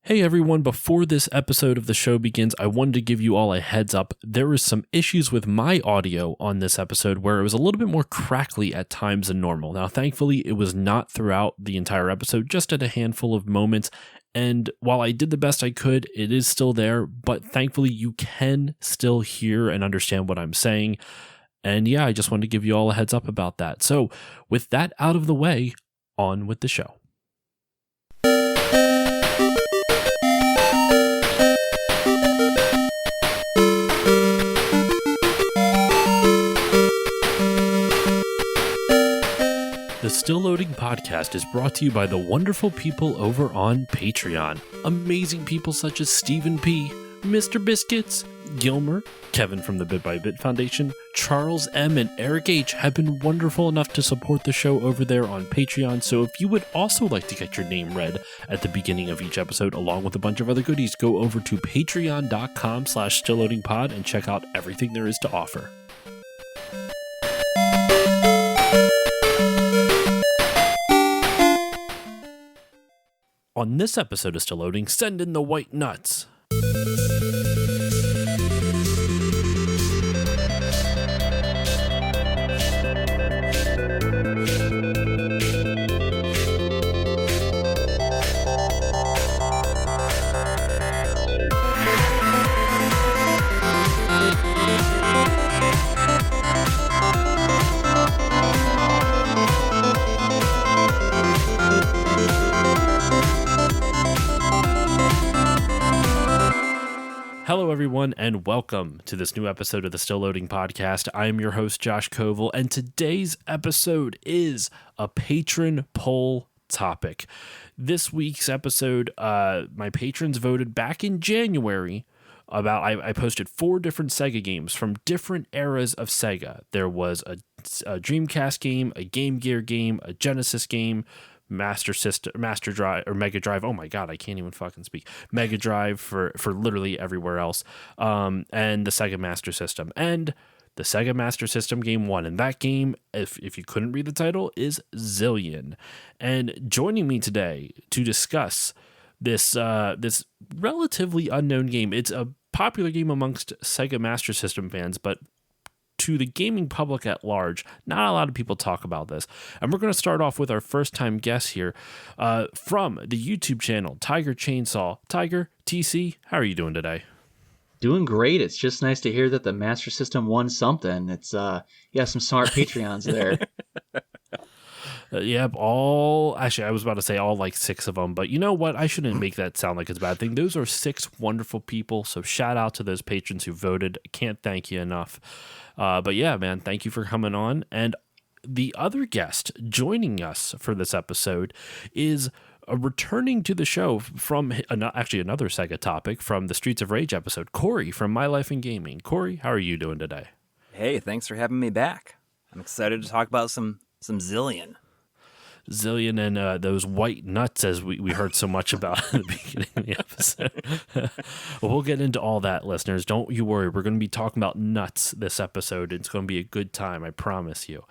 Hey everyone, before this episode of the show begins, I wanted to give you all a heads up. There was some issues with my audio on this episode where it was a little bit more crackly at times than normal. Now, thankfully, it was not throughout the entire episode, just at a handful of moments. And while I did the best I could, it is still there, but thankfully you can still hear and understand what I'm saying. And yeah, I just wanted to give you all a heads up about that. So with that out of the way, on with the show. The Still Loading podcast is brought to you by the wonderful people over on Patreon. Amazing people such as Stephen P., Mr. Biscuits, Gilmer, Kevin from the Bit by Bit Foundation, Charles M., and Eric H. have been wonderful enough to support the show over there on Patreon. So if you would also like to get your name read at the beginning of each episode, along with a bunch of other goodies, go over to patreon.com/stillloadingpod and check out everything there is to offer. On this episode of Still Loading, send in the white nuts. Hello, everyone, and welcome to this new episode of the Still Loading podcast. I am your host, Josh Koval, and today's episode is a patron poll topic. This week's episode, my patrons voted back in January about, I posted 4 different Sega games from different eras of Sega. There was a Dreamcast game, a Game Gear game, a Genesis game, Master Drive or Mega Drive. Oh my God, I can't even fucking speak. Mega Drive for literally everywhere else. And the Sega Master System. And the Sega Master System game won. And that game, if you couldn't read the title, is Zillion. And joining me today to discuss this relatively unknown game. It's a popular game amongst Sega Master System fans, but to the gaming public at large, not a lot of people talk about this. And we're going to start off with our first-time guest here from the YouTube channel, TigerChainsaw. Tiger, TC, how are you doing today? Doing great. It's just nice to hear that the Master System won something. It's, some smart Patreons there. Yep, actually, I was about to say all like 6 of them, but you know what? I shouldn't make that sound like it's a bad thing. Those are 6 wonderful people, so shout out to those patrons who voted. I can't thank you enough. But yeah, man, thank you for coming on. And the other guest joining us for this episode is returning to the show from actually another Sega topic from the Streets of Rage episode, Coury from My Life in Gaming. Coury, how are you doing today? Hey, thanks for having me back. I'm excited to talk about some Zillion. Zillion and those white nuts, as we heard so much about at the beginning of the episode. Well, we'll get into all that, listeners. Don't you worry. We're going to be talking about nuts this episode. It's going to be a good time, I promise you.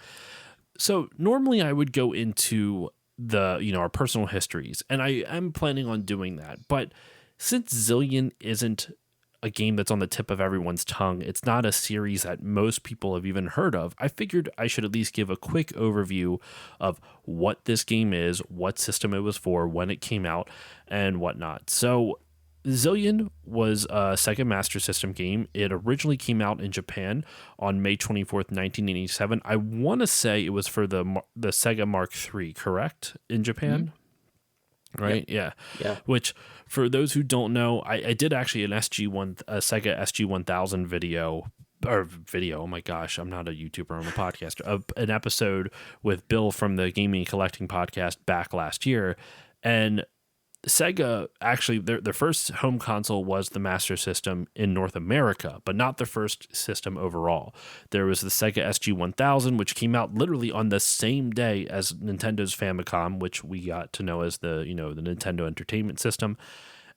So normally I would go into our personal histories, and I am planning on doing that. But since Zillion isn't a game that's on the tip of everyone's tongue, it's not a series that most people have even heard of, I figured I should at least give a quick overview of what this game is, what system it was for, when it came out, and whatnot. So Zillion was a Sega Master System game. It originally came out in Japan on May 24th, 1987. I want to say it was for the Sega Mark III, correct? In Japan? Mm-hmm. Right? Yeah. Which, for those who don't know, I did actually a Sega SG-1000 video. Oh my gosh, I'm not a YouTuber, I'm a podcaster. An episode with Bill from the Gaming and Collecting podcast back last year. And Sega, actually, their first home console was the Master System in North America, but not the first system overall. There was the Sega SG-1000, which came out literally on the same day as Nintendo's Famicom, which we got to know as the Nintendo Entertainment System,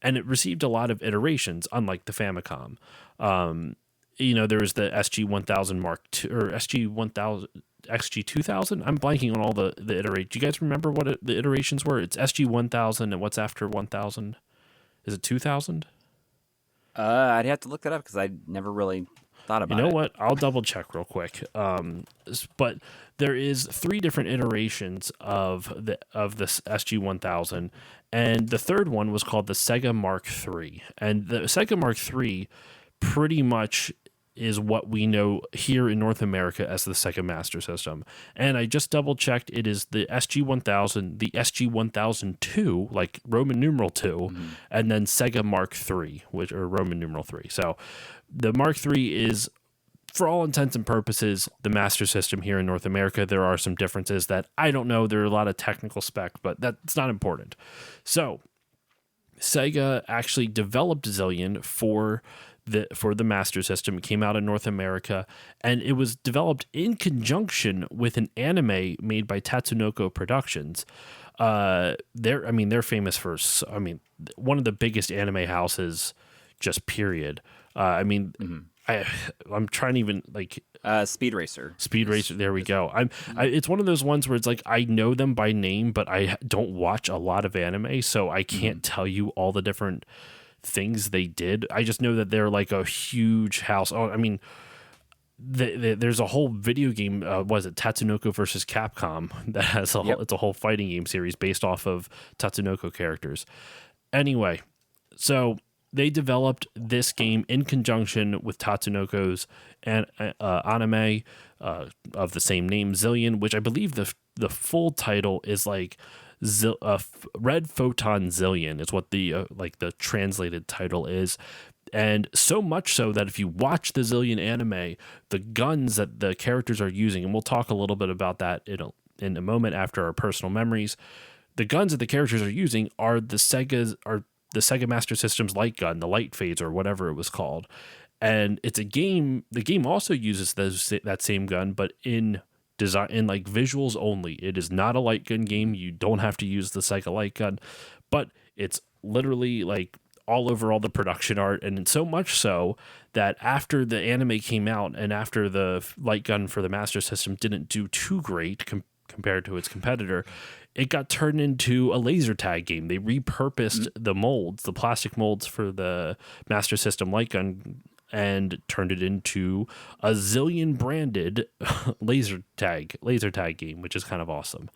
and it received a lot of iterations, unlike the Famicom. There was the SG-1000 Mark II, or SG-1000... XG2000. I'm blanking on all the iterations. Do you guys remember what the iterations were? It's SG1000, and what's after 1000? Is it 2000? I'd have to look that up because I never really thought about it. You know what? I'll double check real quick. But there is 3 different iterations of this SG-1000, and the third one was called the Sega Mark III. And the Sega Mark III pretty much is what we know here in North America as the Sega Master System. And I just double checked. It is the SG-1000, the SG-1002, like Roman numeral 2, and then Sega Mark III, which are Roman numeral 3. So the Mark III is, for all intents and purposes, the Master System here in North America. There are some differences that I don't know. There are a lot of technical spec, but that's not important. So Sega actually developed Zillion for the Master System. It came out in North America, and it was developed in conjunction with an anime made by Tatsunoko Productions. They're famous for, one of the biggest anime houses, just period. I'm trying to even Speed Racer. There we go. It's one of those ones where it's like I know them by name, but I don't watch a lot of anime, so I can't tell you all the different things they did. I just know that they're like a huge house. There's a whole video game. Was it Tatsunoko versus Capcom that has it's a whole fighting game series based off of Tatsunoko characters. Anyway, so they developed this game in conjunction with Tatsunoko's anime of the same name, Zillion, which I believe the full title is like Red Photon Zillion is what the translated title is. And so much so that if you watch the Zillion anime, the guns that the characters are using, and we'll talk a little bit about that in a moment after our personal memories, the guns that the characters are using are the Sega Master System's light gun, the light phase or whatever it was called. And it's a game. The game also uses that same gun, but in design, in like visuals only. It is not a light gun game. You don't have to use the Sega light gun, but it's literally like all over all the production art, and so much so that after the anime came out and after the light gun for the Master System didn't do too great compared to its competitor, it got turned into a laser tag game. They repurposed the molds, the plastic molds for the Master System light gun, and turned it into a Zillion branded laser tag game, which is kind of awesome.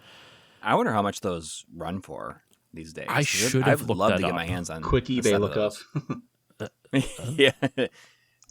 I wonder how much those run for these days. I should have looked that up. I'd love to get my hands on quick eBay lookup. Yeah.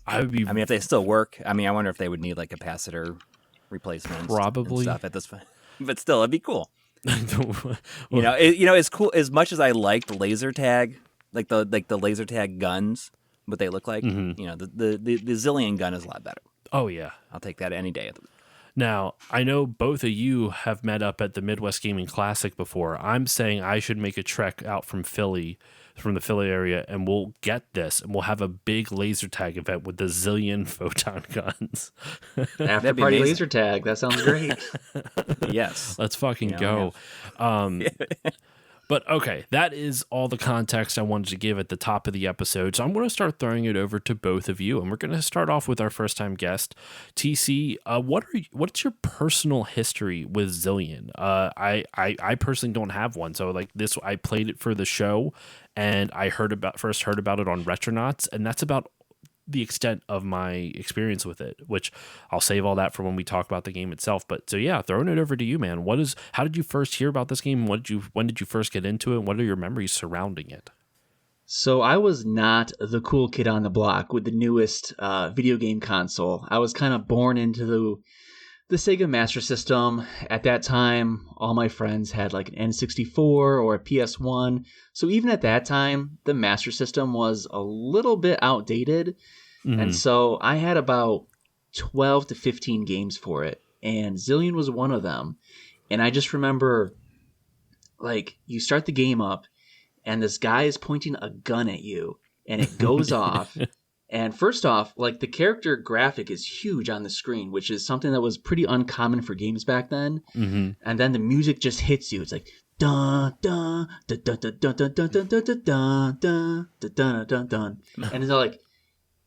If they still work. I wonder if they would need like capacitor replacements, probably, and stuff at this point. But still, it'd be cool. It's cool. As much as I liked laser tag, like the laser tag guns, what they look like. The Zillion gun is a lot better. Oh yeah, I'll take that any day of the week. Now, I know both of you have met up at the Midwest Gaming Classic before. I'm saying I should make a trek out from the Philly area, and we'll get this, and we'll have a big laser tag event with the Zillion photon guns. After party laser tag. That sounds great. Yes. Let's fucking go. But okay, that is all the context I wanted to give at the top of the episode. So I'm going to start throwing it over to both of you, and we're going to start off with our first-time guest, TC. What's your personal history with Zillion? I personally don't have one, so like this, I played it for the show, and I first heard about it on Retronauts, and that's about the extent of my experience with it, which I'll save all that for when we talk about the game itself. But so yeah, throwing it over to you, man. How did you first hear about this game? When did you first get into it? And what are your memories surrounding it? So I was not the cool kid on the block with the newest video game console. I was kind of born into the Sega Master System. At that time, all my friends had like an N64 or a PS1. So even at that time, the Master System was a little bit outdated. Mm-hmm. And so I had about 12 to 15 games for it. And Zillion was one of them. And I just remember, like, you start the game up, and this guy is pointing a gun at you, and it goes off. And first off, like, the character graphic is huge on the screen, which is something that was pretty uncommon for games back then. Mm-hmm. And then the music just hits you. It's like dun dun dun dun dun dun dun dun dun dun dun dun dun dun dun. And it's like,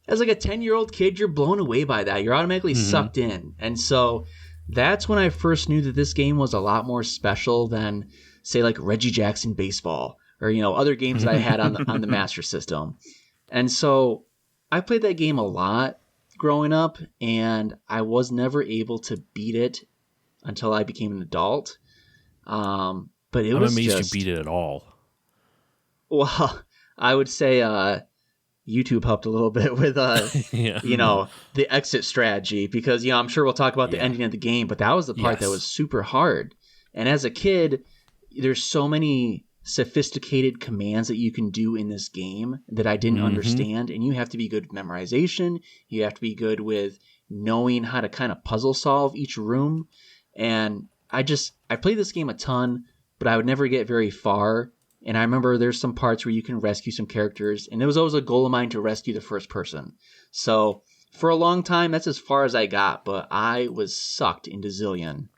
as like a 10-year-old kid, you're blown away by that. You're automatically sucked in. And so that's when I first knew that this game was a lot more special than, say, like Reggie Jackson Baseball or other games that I had on the Master System. And so I played that game a lot growing up, and I was never able to beat it until I became an adult. But I'm amazed you beat it at all. Well, I would say YouTube helped a little bit with the exit strategy, because I'm sure we'll talk about the ending of the game, but that was the part that was super hard. And as a kid, there's so many sophisticated commands that you can do in this game that I didn't understand, and you have to be good with memorization. You have to be good with knowing how to kind of puzzle solve each room. And I played this game a ton, but I would never get very far. And I remember there's some parts where you can rescue some characters, and it was always a goal of mine to rescue the first person. So for a long time, that's as far as I got, but I was sucked into Zillion.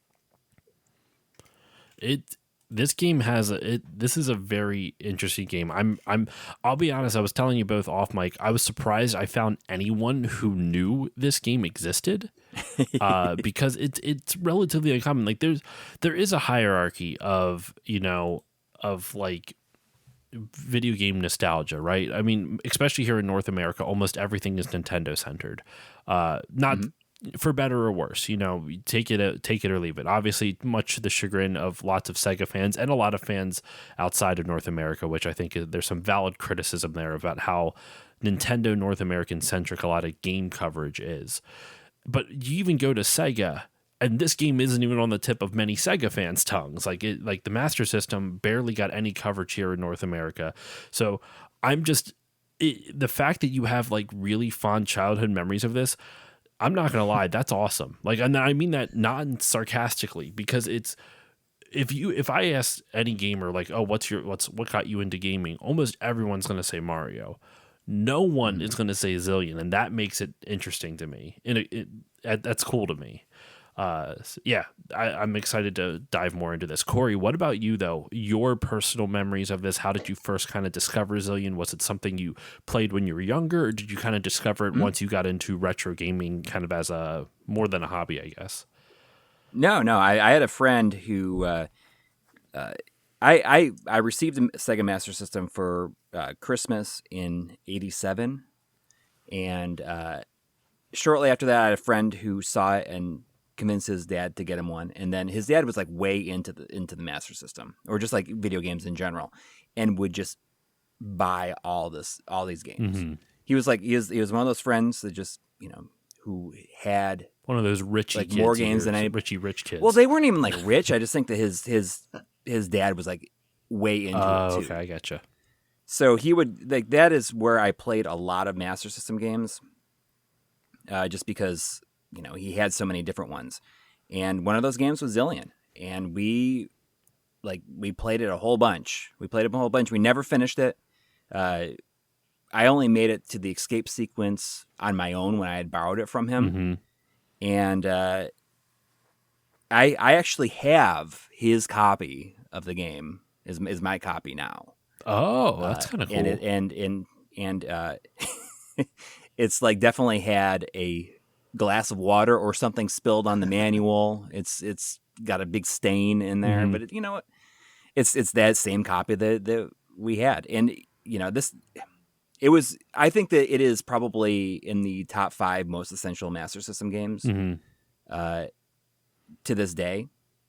This game this is a very interesting game. I'll be honest, I was telling you both off mic, I was surprised I found anyone who knew this game existed. Because it's relatively uncommon. Like there is a hierarchy of like video game nostalgia, right? I mean, especially here in North America, almost everything is Nintendo centered. Not for better or worse, take it or leave it. Obviously, much to the chagrin of lots of Sega fans and a lot of fans outside of North America, which I think there's some valid criticism there about how Nintendo North American centric a lot of game coverage is. But you even go to Sega, and this game isn't even on the tip of many Sega fans' tongues. Like the Master System barely got any coverage here in North America. So the fact that you have like really fond childhood memories of this, I'm not gonna lie, that's awesome. Like, and I mean that not sarcastically, because if I ask any gamer like, oh, what got you into gaming, almost everyone's gonna say Mario. No one is going to say Zillion, and that makes it interesting to me. And that's cool to me. I'm excited to dive more into this. Coury, what about you, though? Your personal memories of this, how did you first kind of discover Zillion? Was it something you played when you were younger, or did you kind of discover it once you got into retro gaming kind of as more than a hobby, I guess? No. I had a friend who... I received a Sega Master System for Christmas in '87, and shortly after that, I had a friend who saw it and convinced his dad to get him one. And then his dad was like way into the Master System, or just like video games in general, and would just buy all these games. Mm-hmm. He was one of those friends that just who had one of those rich like kids, more games than any rich kids. Well, they weren't even like rich. I just think that his dad was like way into it too. Okay, I gotcha. So he would that is where I played a lot of Master System games, just because he had so many different ones, and one of those games was Zillion, and we played it a whole bunch. We never finished it. I only made it to the escape sequence on my own when I had borrowed it from him, and I actually have his copy of the game is my copy now. Oh, that's kind of cool. And it's like definitely had a glass of water or something spilled on the manual. It's got a big stain in there, but it's that same copy that we had. And I think that it is probably in the top 5 most essential Master System games to this day.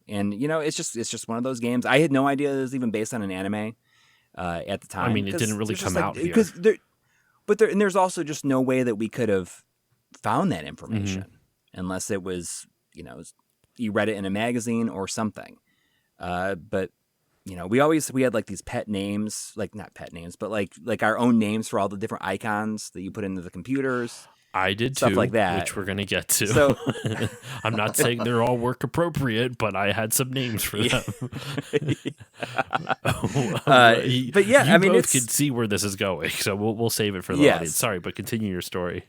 And it's just one of those games. I had no idea it was even based on an anime at the time. I mean, it didn't really come out here. And there's also just no way that we could have found that information unless it was you read it in a magazine or something. But we had like these pet names, like not pet names, but like our own names for all the different icons that you put into the computers. I did stuff too, like that, which we're gonna get to. So I'm not saying they're all work appropriate, but I had some names for them. But yeah, I mean, both could see where this is going, so we'll save it for the audience. Sorry, but continue your story.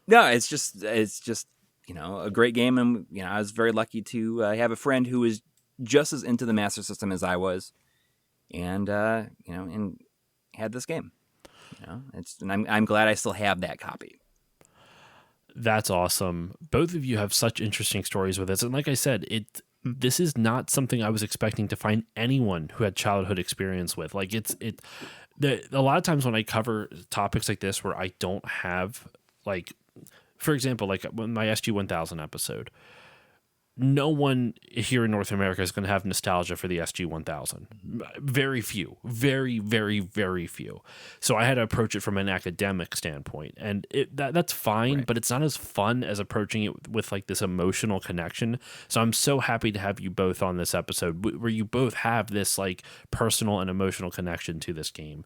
No, it's just a great game, and I was very lucky to have a friend who was just as into the Master System as I was, and and had this game. And I'm glad I still have that copy. That's awesome. Both of you have such interesting stories with this, and like I said, this is not something I was expecting to find anyone who had childhood experience with. Like a lot of times when I cover topics like this where I don't have, like, for example, like my SG-1000 episode, no one here in North America is going to have nostalgia for the SG-1000. Very few. Very, very, very few. So I had to approach it from an academic standpoint. And that's fine, right, but it's not as fun as approaching it with like this emotional connection. So I'm so happy to have you both on this episode where you both have this like personal and emotional connection to this game.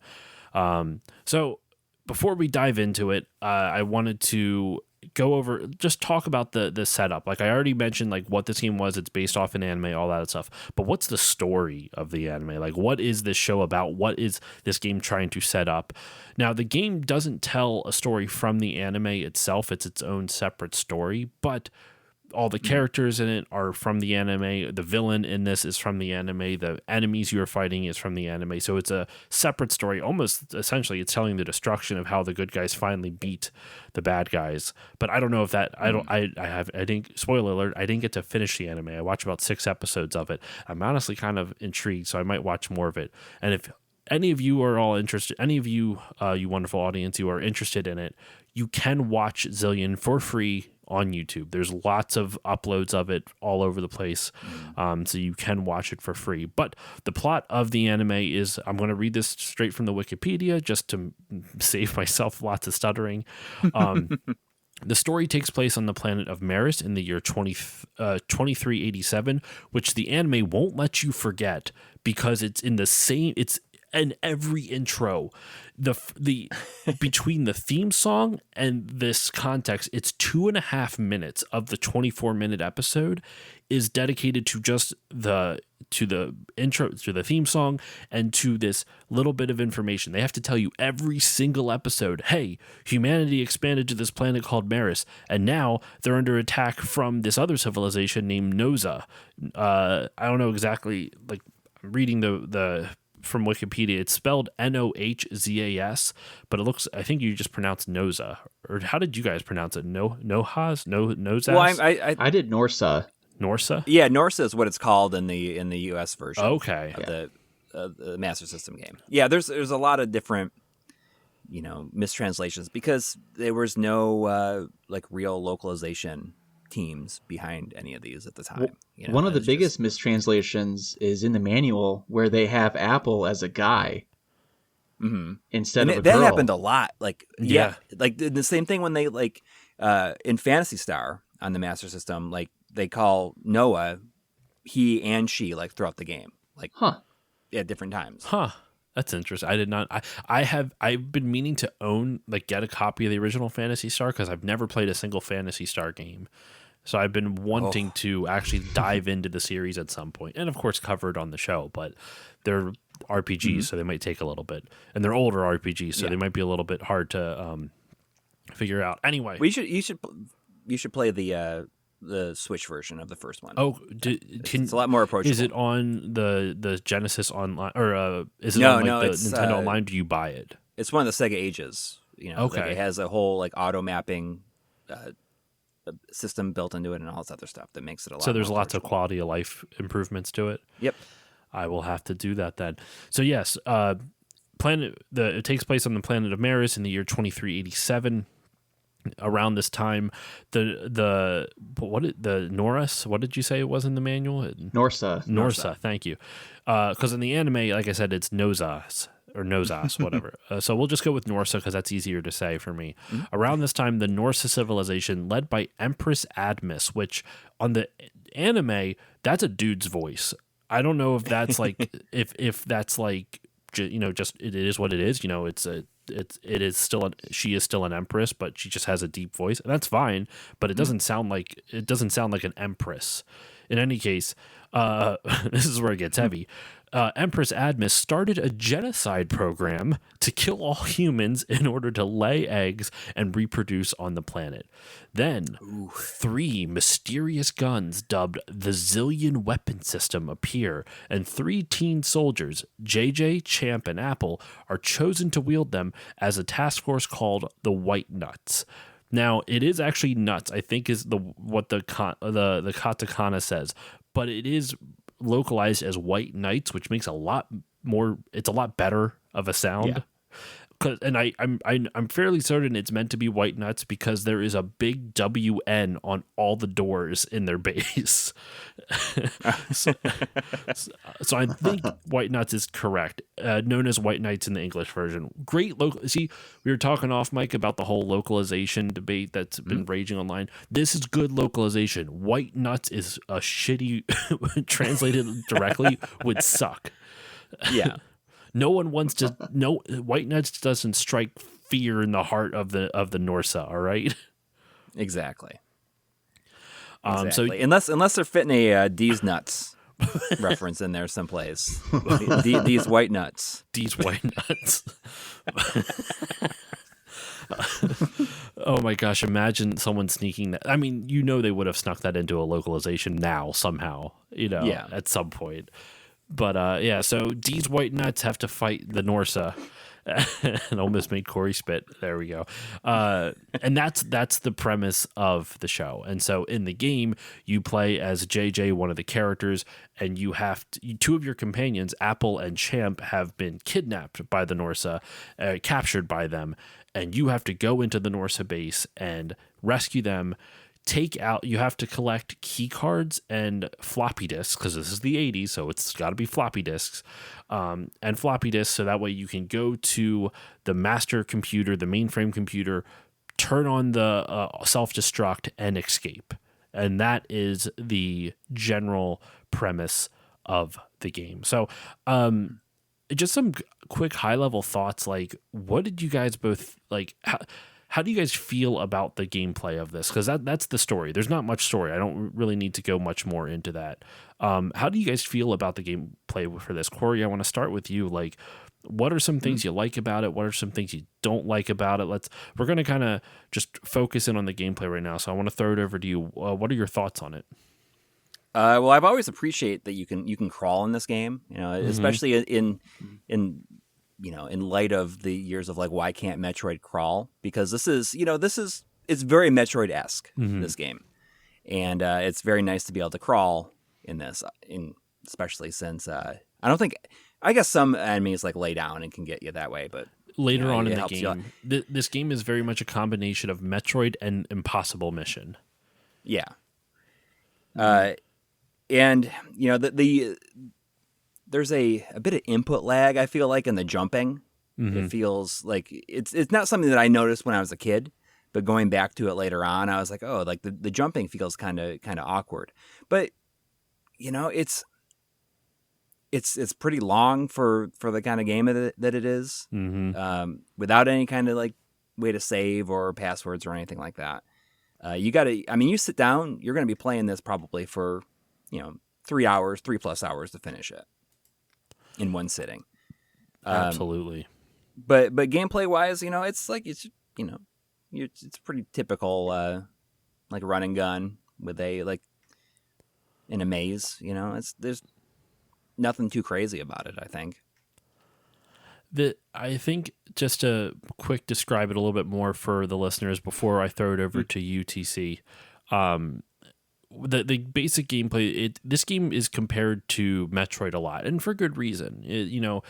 So before we dive into it, I wanted to go over, just talk about the setup. Like I already mentioned, like what this game was. It's based off an anime, all that stuff. But what's the story of the anime? Like what is this show about? What is this game trying to set up? Now, the game doesn't tell a story from the anime itself. It's its own separate story, but all the characters in it are from the anime. The villain in this is from the anime. The enemies you are fighting is from the anime. So it's a separate story. Almost essentially, it's telling the destruction of how the good guys finally beat the bad guys. But I don't know if that. I didn't. Spoiler alert! I didn't get to finish the anime. I watched about 6 episodes of it. I'm honestly kind of intrigued, so I might watch more of it. And if any of you are all interested, any of you, you wonderful audience, you are interested in it, you can watch Zillion for free on YouTube. There's lots of uploads of it all over the place, so you can watch it for free. But the plot of the anime is, I'm going to read this straight from the Wikipedia just to save myself lots of stuttering. The story takes place on the planet of Maris in the year 2387, which the anime won't let you forget because it's in the same, it's in every intro. The between the theme song and this context, it's 2.5 minutes of the 24-minute episode is dedicated to just the intro, to the theme song, and to this little bit of information. They have to tell you every single episode, hey, humanity expanded to this planet called Maris, and now they're under attack from this other civilization named Noza. I don't know exactly, like, I'm reading the from Wikipedia. It's spelled Nohzas, but it looks, I think you just pronounced Noza. Or how did you guys pronounce it? Nozas? Well, I did Norsa. Norsa? Yeah, Norsa is what it's called in the US version. Okay. Of the Master System game. Yeah, there's a lot of different, mistranslations because there was no like real localization teams behind any of these at the time. One of the biggest mistranslations is in the manual where they have Apple as a guy instead of a girl. That happened a lot. Like like the same thing when they like in Phantasy Star on the Master System, like they call Noah he and she like throughout the game, like at different times. That's interesting. I did not. I've been meaning to get a copy of the original Phantasy Star because I've never played a single Phantasy Star game. So I've been wanting to actually dive into the series at some point, and of course cover it on the show. But they're RPGs, so they might take a little bit, and they're older RPGs, so they might be a little bit hard to figure out. Anyway, you should play the Switch version of the first one. Oh, it's a lot more approachable. Is it on the Genesis Online, or is it on the Nintendo Online? Do you buy it? It's one of the Sega Ages. Okay. Like it has a whole like auto mapping system built into it and all this other stuff that makes it a lot. So there's lots of quality of life improvements to it. Yep. I will have to do that then. So yes, it takes place on the planet of Maris in the year 2387. Around this time, the Norris, what did you say it was in the manual? Norsa. Thank you. Because in the anime, like I said, it's Nozas or Nozas, whatever. So we'll just go with Norsa because that's easier to say for me. Around this time, the Norsa civilization, led by Empress Admis, which on the anime, that's a dude's voice. I don't know if that's like if that's like just it is what it is. She is still an empress, but she just has a deep voice, and that's fine. But it doesn't sound like an empress. In any case, this is where it gets heavy. Empress Admis started a genocide program to kill all humans in order to lay eggs and reproduce on the planet. Then, 3 mysterious guns dubbed the Zillion weapon system appear, and 3 teen soldiers, JJ, Champ, and Apple, are chosen to wield them as a task force called the White Nuts. Now, it is actually nuts, I think, is what the katakana says. but it is localized as White Knights, which makes it's a lot better of a sound. And I'm fairly certain it's meant to be White Nuts because there is a big WN on all the doors in their base. so I think White Nuts is correct, known as White Knights in the English version. Great local. See, we were talking off mic about the whole localization debate that's been raging online. This is good localization. White Nuts is a shitty translated directly would suck. Yeah. No one wants to. No, White Nuts doesn't strike fear in the heart of the Norsa. All right. Exactly. So unless they're fitting a D's nuts reference in there someplace. These white nuts. These white nuts. Oh my gosh! Imagine someone sneaking that. I mean, they would have snuck that into a localization now somehow. At some point. But so these white nuts have to fight the Norsa, and almost made Coury spit. There we go. And that's the premise of the show. And so in the game, you play as JJ, one of the characters, and you have two of your companions, Apple and Champ, have been kidnapped by the Norsa, captured by them, and you have to go into the Norsa base and rescue them. You have to collect key cards and floppy disks because this is the 80s, so it's got to be floppy disks and floppy disks, so that way you can go to the master computer, the mainframe computer, turn on the self-destruct and escape. And that is the general premise of the game. So just some quick high-level thoughts, like what did you guys both like? How do you guys feel about the gameplay of this? Because that's the story. There's not much story. I don't really need to go much more into that. How do you guys feel about the gameplay for this? Coury, I want to start with you. Like, what are some things you like about it? What are some things you don't like about it? We're going to kind of just focus in on the gameplay right now. So I want to throw it over to you. What are your thoughts on it? Well, I've always appreciated that you can crawl in this game, especially in light of the years of like, why can't Metroid crawl? Because this is it's very Metroid-esque, this game. And it's very nice to be able to crawl in this, especially since I guess some enemies like lay down and can get you that way, but later on in the game, this game is very much a combination of Metroid and Impossible Mission. Yeah. And there's a bit of input lag, I feel like, in the jumping. It feels like it's not something that I noticed when I was a kid, but going back to it later on, I was like, oh, like the jumping feels kind of awkward. But it's pretty long for the kind of game that it is, without any kind of like way to save or passwords or anything like that. You sit down, you're going to be playing this probably for 3+ hours to finish it in one sitting. Absolutely. But gameplay wise, it's pretty typical, like run and gun with in a maze, there's nothing too crazy about it, I think. I think just to quick describe it a little bit more for the listeners before I throw it over to UTC. The basic gameplay, this game is compared to Metroid a lot, and for good reason.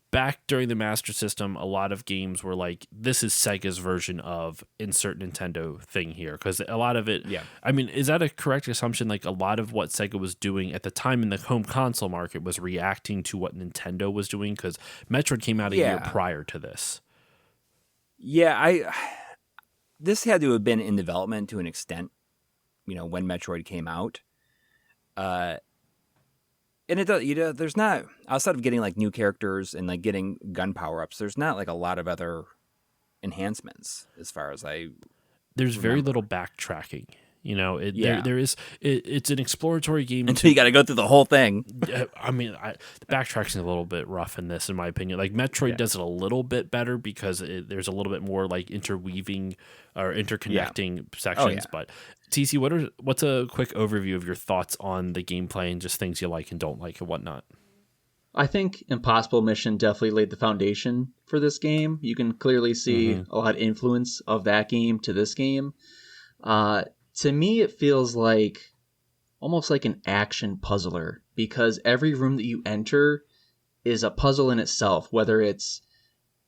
Back during the Master System, a lot of games were like, this is Sega's version of insert Nintendo thing here, because a lot of it, I mean, is that a correct assumption? Like, a lot of what Sega was doing at the time in the home console market was reacting to what Nintendo was doing, because Metroid came out a year prior to this. Yeah, this had to have been in development to an extent, when Metroid came out. And it does, there's not, outside of getting like new characters and like getting gun power-ups, there's not like a lot of other enhancements as far as there's very little backtracking. There is. It's an exploratory game until you got to go through the whole thing. I mean, the backtracking a little bit rough in this, in my opinion. Like Metroid does it a little bit better because there's a little bit more like interweaving or interconnecting sections. But TC, what's a quick overview of your thoughts on the gameplay and just things you like and don't like and whatnot? I think Impossible Mission definitely laid the foundation for this game. You can clearly see a lot of influence of that game to this game. To me, it feels like almost like an action puzzler, because every room that you enter is a puzzle in itself, whether it's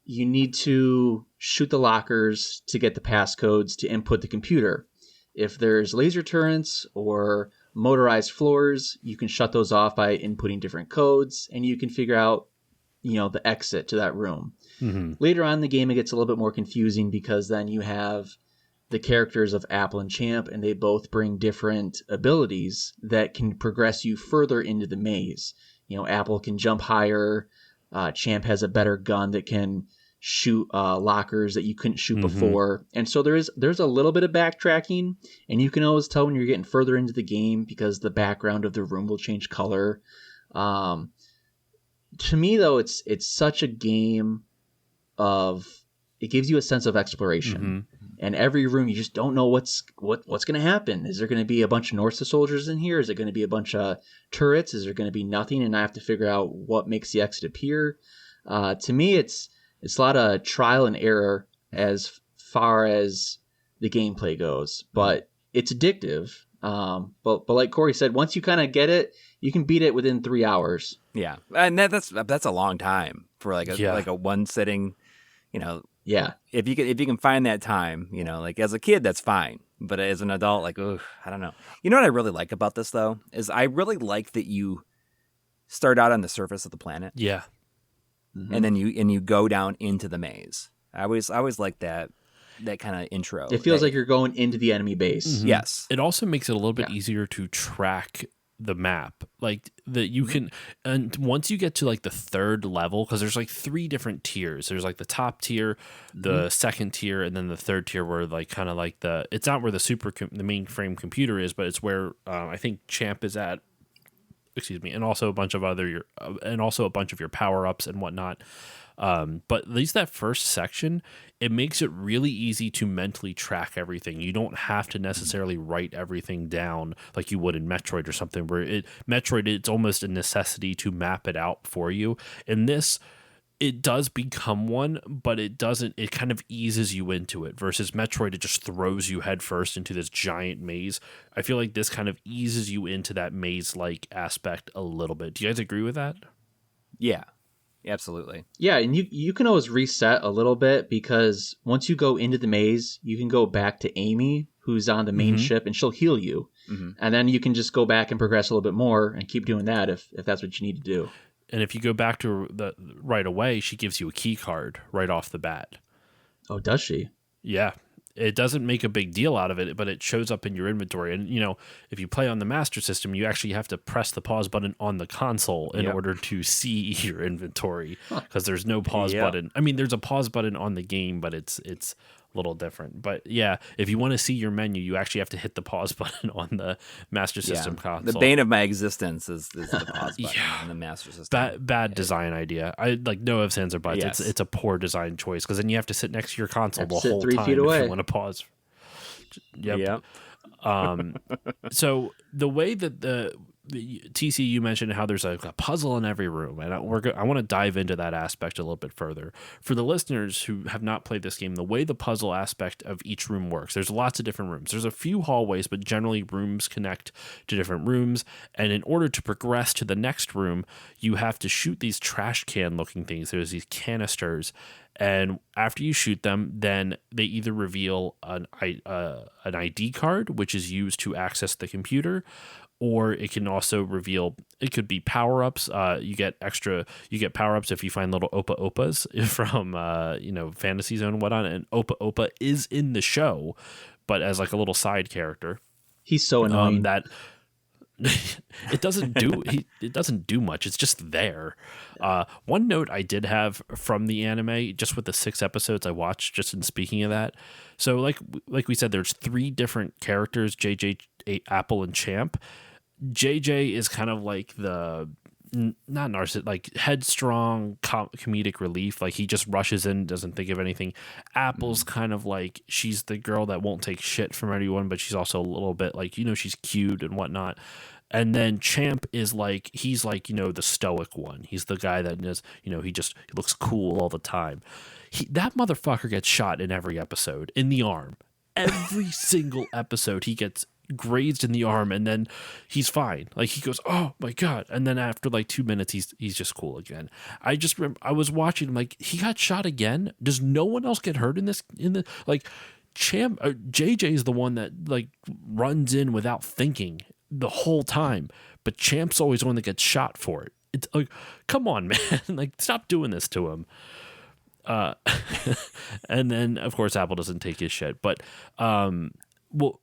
you need to shoot the lockers to get the passcodes to input the computer. If there's laser turrets or motorized floors, you can shut those off by inputting different codes, and you can figure out, the exit to that room. Mm-hmm. Later on in the game, it gets a little bit more confusing because then you have the characters of Apple and Champ, and they both bring different abilities that can progress you further into the maze. Apple can jump higher. Champ has a better gun that can shoot lockers that you couldn't shoot before. And so there's a little bit of backtracking, and you can always tell when you're getting further into the game because the background of the room will change color. To me, though, it's such a game of, it gives you a sense of exploration. And every room, you just don't know what's going to happen. Is there going to be a bunch of Norsa soldiers in here? Is it going to be a bunch of turrets? Is there going to be nothing? And I have to figure out what makes the exit appear. To me, it's a lot of trial and error as far as the gameplay goes, but it's addictive. But like Coury said, once you kind of get it, you can beat it within 3 hours. Yeah, and that's a long time for like a one sitting. Yeah. If you can find that time, like as a kid, that's fine. But as an adult, like, ugh, I don't know. You know what I really like about this though is I really like that you start out on the surface of the planet. Yeah. And then you go down into the maze. I always like that kind of intro. It feels like you're going into the enemy base. Yes. It also makes it a little bit easier to track the map, like that you can, and once you get to like the third level, because there's like 3 different tiers. There's like the top tier, the second tier, and then the third tier where like kind of like it's not where the the mainframe computer is, but it's where I think Champ is at. Excuse me, and also a bunch of your power ups and whatnot. But at least that first section, it makes it really easy to mentally track everything. You don't have to necessarily write everything down like you would in Metroid or something, where Metroid, it's almost a necessity to map it out for you. In this, it does become one, but it doesn't. It kind of eases you into it versus Metroid, it just throws you headfirst into this giant maze. I feel like this kind of eases you into that maze-like aspect a little bit. Do you guys agree with that? Yeah. Absolutely. Yeah, and you can always reset a little bit because once you go into the maze, you can go back to Amy, who's on the main ship, and she'll heal you. And then you can just go back and progress a little bit more and keep doing that if that's what you need to do. And if you go back to right away, she gives you a key card right off the bat. Oh, does she? Yeah. It doesn't make a big deal out of it, but it shows up in your inventory. And, if you play on the Master System, you actually have to press the pause button on the console in order to see your inventory because there's no pause button. I mean, there's a pause button on the game, but it's a little different. But yeah, if you want to see your menu, you actually have to hit the pause button on the Master System console. The bane of my existence is the pause button on the Master System. Bad design idea. I like no ifs, ands, or buts. Yes. It's a poor design choice because then you have to sit next to your console the whole 3 time feet away if you want to pause. Yep. So the way that the TC, you mentioned how there's a puzzle in every room, and I want to dive into that aspect a little bit further. For the listeners who have not played this game, the way the puzzle aspect of each room works, there's lots of different rooms. There's a few hallways, but generally rooms connect to different rooms, and in order to progress to the next room, you have to shoot these trash can looking things. There's these canisters, and after you shoot them, then they either reveal an ID card, which is used to access the computer, or it can also reveal, it could be power-ups. You get power-ups if you find little Opa Opas from, Fantasy Zone and whatnot. And Opa Opa is in the show, but as like a little side character. He's so annoying. That it doesn't do much. It's just there. One note I did have from the anime, just with the 6 episodes I watched, just in speaking of that. So like we said, there's 3 different characters, JJ, Apple, and Champ. JJ is kind of like the not narcissist, like headstrong comedic relief. Like he just rushes in, doesn't think of anything. Apple's kind of like, she's the girl that won't take shit from anyone, but she's also a little bit like, she's cute and whatnot. And then Champ is like, he's like, the stoic one. He's the guy that is, he looks cool all the time. That motherfucker gets shot in every episode in the arm. Every single episode he gets grazed in the arm, and then he's fine. Like he goes, oh my god, and then after like 2 minutes, he's just cool again. I just remember I was watching him like he got shot again. Does no one else get hurt in this? In the like, JJ is the one that like runs in without thinking the whole time, but Champ's always the one that gets shot for it. It's like, come on, man, like stop doing this to him. And then of course Apple doesn't take his shit, but we'll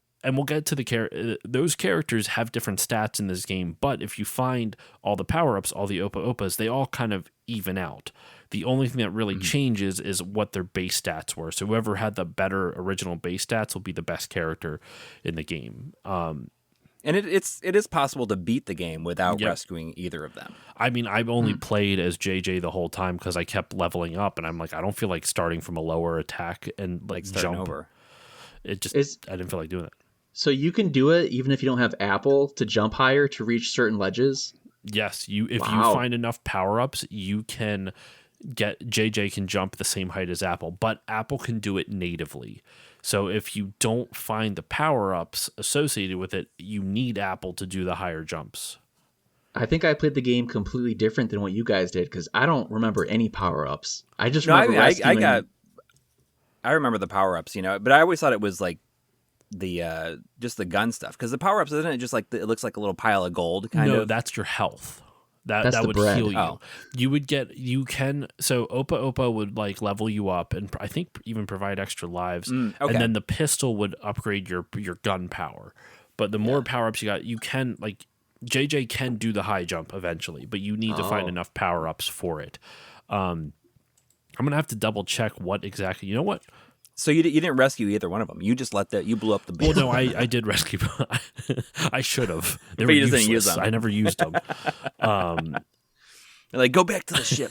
get to those characters have different stats in this game, but if you find all the power-ups, all the Opa-Opas, they all kind of even out. The only thing that really changes is what their base stats were. So whoever had the better original base stats will be the best character in the game. And it is possible to beat the game without rescuing either of them. I mean, I've only played as JJ the whole time because I kept leveling up, and I'm like, I don't feel like starting from a lower attack and like jump over. I didn't feel like doing it. So you can do it even if you don't have Apple to jump higher to reach certain ledges? Yes, if you find enough power-ups, you can JJ can jump the same height as Apple, but Apple can do it natively. So if you don't find the power-ups associated with it, you need Apple to do the higher jumps. I think I played the game completely different than what you guys did because I don't remember any power-ups. I just remember rescuing... I remember the power-ups, but I always thought it was like the just the gun stuff, because the power-ups, isn't it just like it looks like a little pile of gold kind of? No, that's your health. That would bread. heal you. Oh. So Opa would like level you up and I think even provide extra lives. Okay. And then the pistol would upgrade your gun power. But the more power-ups you got, you can like JJ can do the high jump eventually, but you need to find enough power-ups for it. I'm gonna have to double check what exactly. You know what? So you didn't rescue either one of them. You just you blew up the base. Well, no, I did rescue. I should have. They were But you just useless. didn't use them. I never used them. You're like, go back to the ship.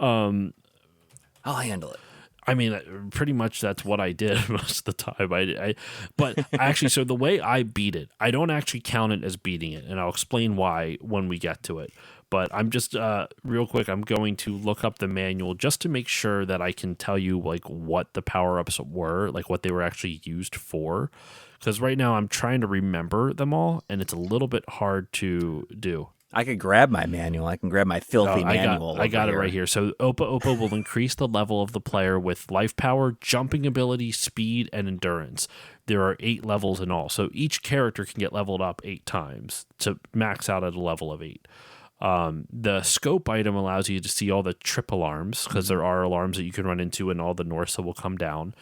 I'll handle it. I mean, pretty much that's what I did most of the time. But actually, so the way I beat it, I don't actually count it as beating it, and I'll explain why when we get to it. But I'm just real quick. I'm going to look up the manual just to make sure that I can tell you like what the power-ups were, like what they were actually used for. Because right now I'm trying to remember them all, and it's a little bit hard to do. I could grab my manual. I can grab my filthy manual. I got it right here. So Opa will increase the level of the player with life power, jumping ability, speed, and endurance. There are 8 levels in all. So each character can get leveled up 8 times to max out at a level of 8. The scope item allows you to see all the trip alarms, because there are alarms that you can run into and all the Norse that will come down.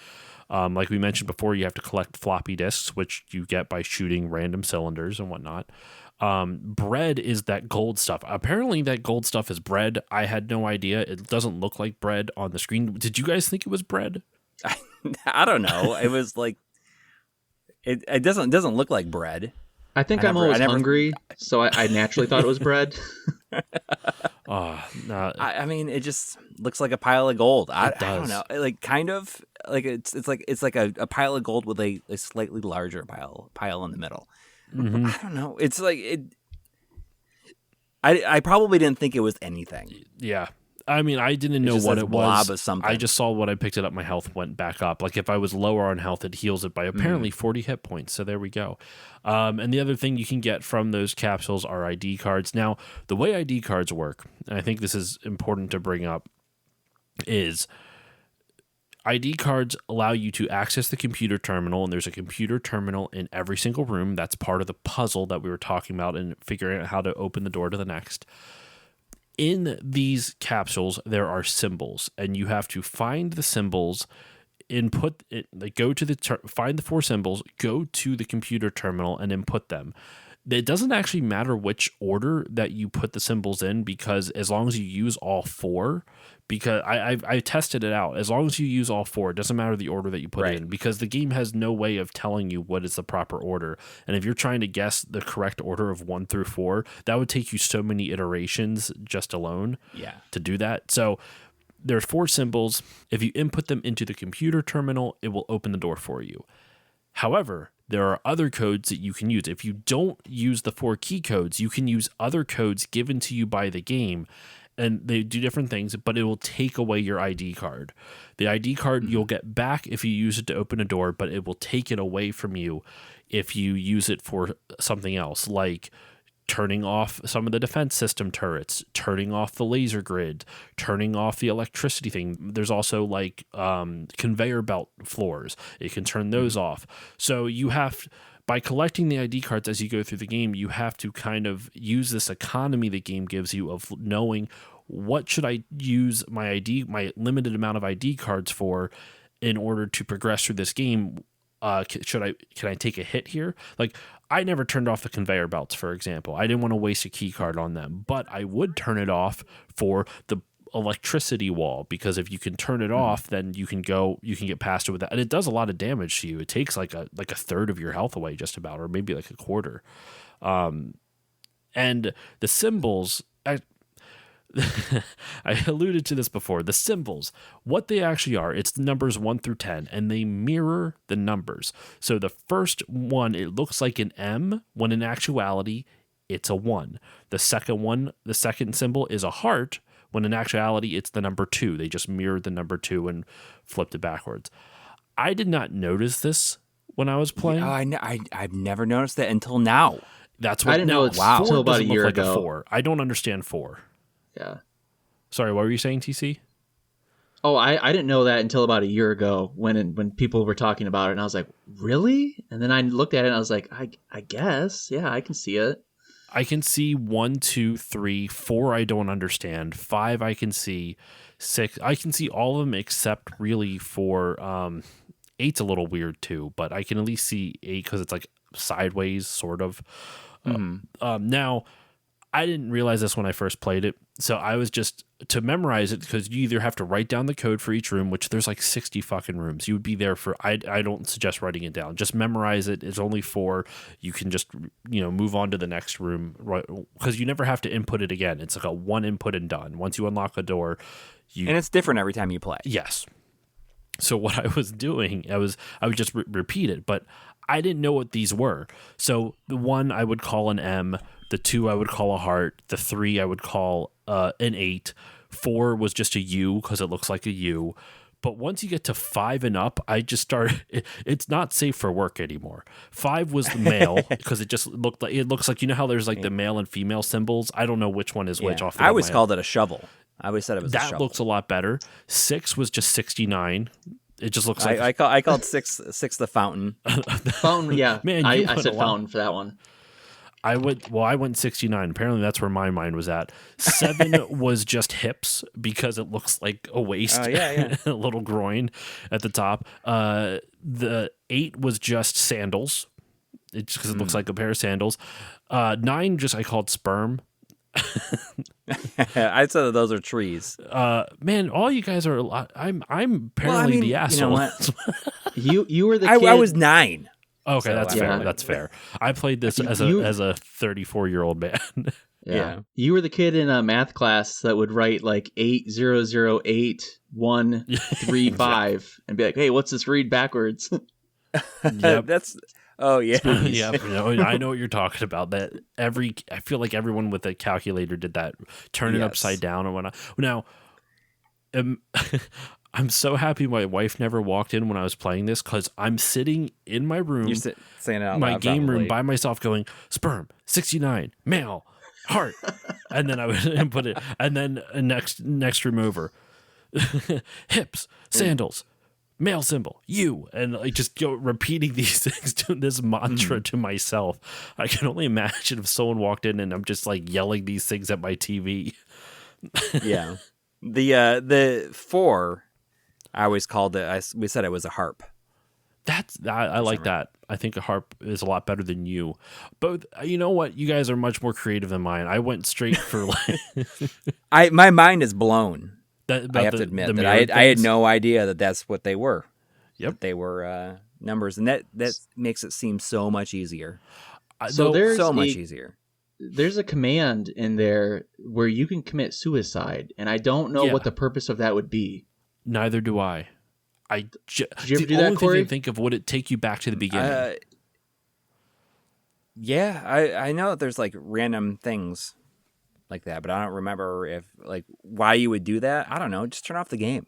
Like we mentioned before, you have to collect floppy disks, which you get by shooting random cylinders and whatnot. Bread is that gold stuff. Apparently that gold stuff is bread. I had no idea. It doesn't look like bread on the screen. Did you guys think it was bread? I don't know. It was like it doesn't look like bread. I think I'm always hungry, so I naturally thought it was bread. No. I mean, it just looks like a pile of gold. I don't does. know, like kind of like it's like a pile of gold with a slightly larger pile in the middle. Mm-hmm. I don't know. It's like it. I probably didn't think it was anything. Yeah. I mean, I didn't know just what this it blob was. of something. I just saw when I picked it up, my health went back up. Like if I was lower on health, it heals it by apparently 40 hit points. So there we go. And the other thing you can get from those capsules are ID cards. Now, the way ID cards work, and I think this is important to bring up, is ID cards allow you to access the computer terminal, and there's a computer terminal in every single room. That's part of the puzzle that we were talking about and figuring out how to open the door to the next. In these capsules, there are symbols, and you have to find the symbols, input it, like go to find the 4 symbols, go to the computer terminal, and input them. It doesn't actually matter which order that you put the symbols in, because as long as you use all 4, because I tested it out, as long as you use all 4, it doesn't matter the order that you put in, because the game has no way of telling you what is the proper order. And if you're trying to guess the correct order of 1 through 4, that would take you so many iterations just alone to do that. So there's 4 symbols. If you input them into the computer terminal, it will open the door for you. However, there are other codes that you can use. If you don't use the 4 key codes, you can use other codes given to you by the game, and they do different things, but it will take away your ID card. The ID card you'll get back if you use it to open a door, but it will take it away from you if you use it for something else, like turning off some of the defense system turrets, turning off the laser grid, turning off the electricity thing. There's also like conveyor belt floors. You can turn those off. So you have, by collecting the ID cards as you go through the game, you have to kind of use this economy the game gives you of knowing what should I use my limited amount of ID cards for in order to progress through this game. Can I take a hit here? Like, I never turned off the conveyor belts, for example. I didn't want to waste a key card on them, but I would turn it off for the electricity wall, because if you can turn it off, then you can get past it with that. And it does a lot of damage to you. It takes like a third of your health away, just about, or maybe like a quarter. And the symbols, I alluded to this before. The symbols, what they actually are, it's the numbers 1 through 10, and they mirror the numbers. So the first one, it looks like an M, when in actuality, it's a 1. The second symbol is a heart, when in actuality, it's the number 2. They just mirrored the number 2 and flipped it backwards. I did not notice this when I was playing. I've never noticed that until now. That's what I didn't know it's until about a year ago. 4. I don't understand 4. Yeah. Sorry, what were you saying, TC? Oh, I didn't know that until about a year ago when people were talking about it, and I was like, really? And then I looked at it and I was like, I guess, yeah, I can see it. I can see 1, 2, 3, 4. I don't understand. 5. I can see 6. I can see all of them except really for 8's a little weird too, but I can at least see 8 because it's like sideways, sort of. Now, I didn't realize this when I first played it, so I was just to memorize it, because you either have to write down the code for each room, which there's like 60 fucking rooms. You would be there for. I don't suggest writing it down. Just memorize it. It's only 4. You can just move on to the next room, right? Because you never have to input it again. It's like a 1 input and done. Once you unlock a door, and it's different every time you play. Yes. So what I was doing, I would just repeat it, but I didn't know what these were. So the 1 I would call an M. The 2 I would call a heart. The 3 I would call an 8. 4 was just a U because it looks like a U. But once you get to 5 and up, I just started. It's not safe for work anymore. 5 was the male because it just looks like how there's like the male and female symbols. I don't know which one is which. Off the I always called it a shovel. I always said it was a shovel. That looks a lot better. 6 was just 69. It just looks like I called 6 the fountain. Fountain, yeah. Man, I said fountain for that one. I went 69. Apparently that's where my mind was at. 7 was just hips because it looks like a waist, a little groin at the top. The 8 was just sandals. It's because it looks like a pair of sandals. 9 I called sperm. I'd say that those are trees. Man, all you guys are a lot. I'm apparently the asshole. You know what? you were the kid. I was 9. Okay, So, that's fair. That's fair. I played this as a 34-year-old man. Yeah. You were the kid in a math class that would write like 8008135 and be like, "Hey, what's this read backwards?" Yep. Oh yeah. Yeah, I know what you're talking about. That I feel like everyone with a calculator did that. Turn it upside down and whatnot. Now, I'm so happy my wife never walked in when I was playing this, because I'm sitting in my room, saying it out my loud, game probably. room by myself, going sperm 69 male heart, and then I would input it, and then next room over, hips sandals male symbol you, and like just go repeating these things to this mantra to myself. I can only imagine if someone walked in and I'm just like yelling these things at my TV. Yeah, the 4. I always called it. We said it was a harp. I like that. I think a harp is a lot better than you. But you know what? You guys are much more creative than mine. I went straight for like. My mind is blown. I have to admit that I had no idea that that's what they were. Yep, that they were numbers, and that makes it seem so much easier. There's much easier. There's a command in there where you can commit suicide, and I don't know what the purpose of that would be. Neither do I. Did you ever do that, Coury? Thing I think of, would it take you back to the beginning? Yeah, I know that there's like random things. like that, but I don't remember if like why you would do that. I don't know. Just turn off the game,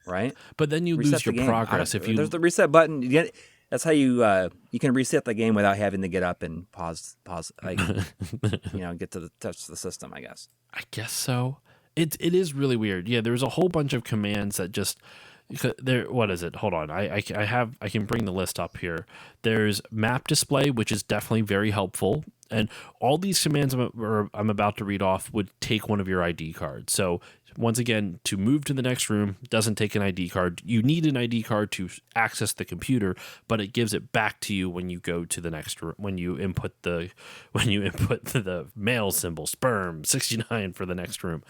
right? But then you Reset lose the your game. progress if you. There's the reset button. That's how you can reset the game without having to get up and pause, like get to touch the system. I guess. I guess so. It is really weird. Yeah, there's a whole bunch of commands that just there. What is it? Hold on. I can bring the list up here. There's map display, which is definitely very helpful. And all these commands I'm about to read off would take one of your ID cards. So once again, to move to the next room doesn't take an ID card. You need an ID card to access the computer, but it gives it back to you when you go to the next room. When you input the male symbol sperm 69 for the next room.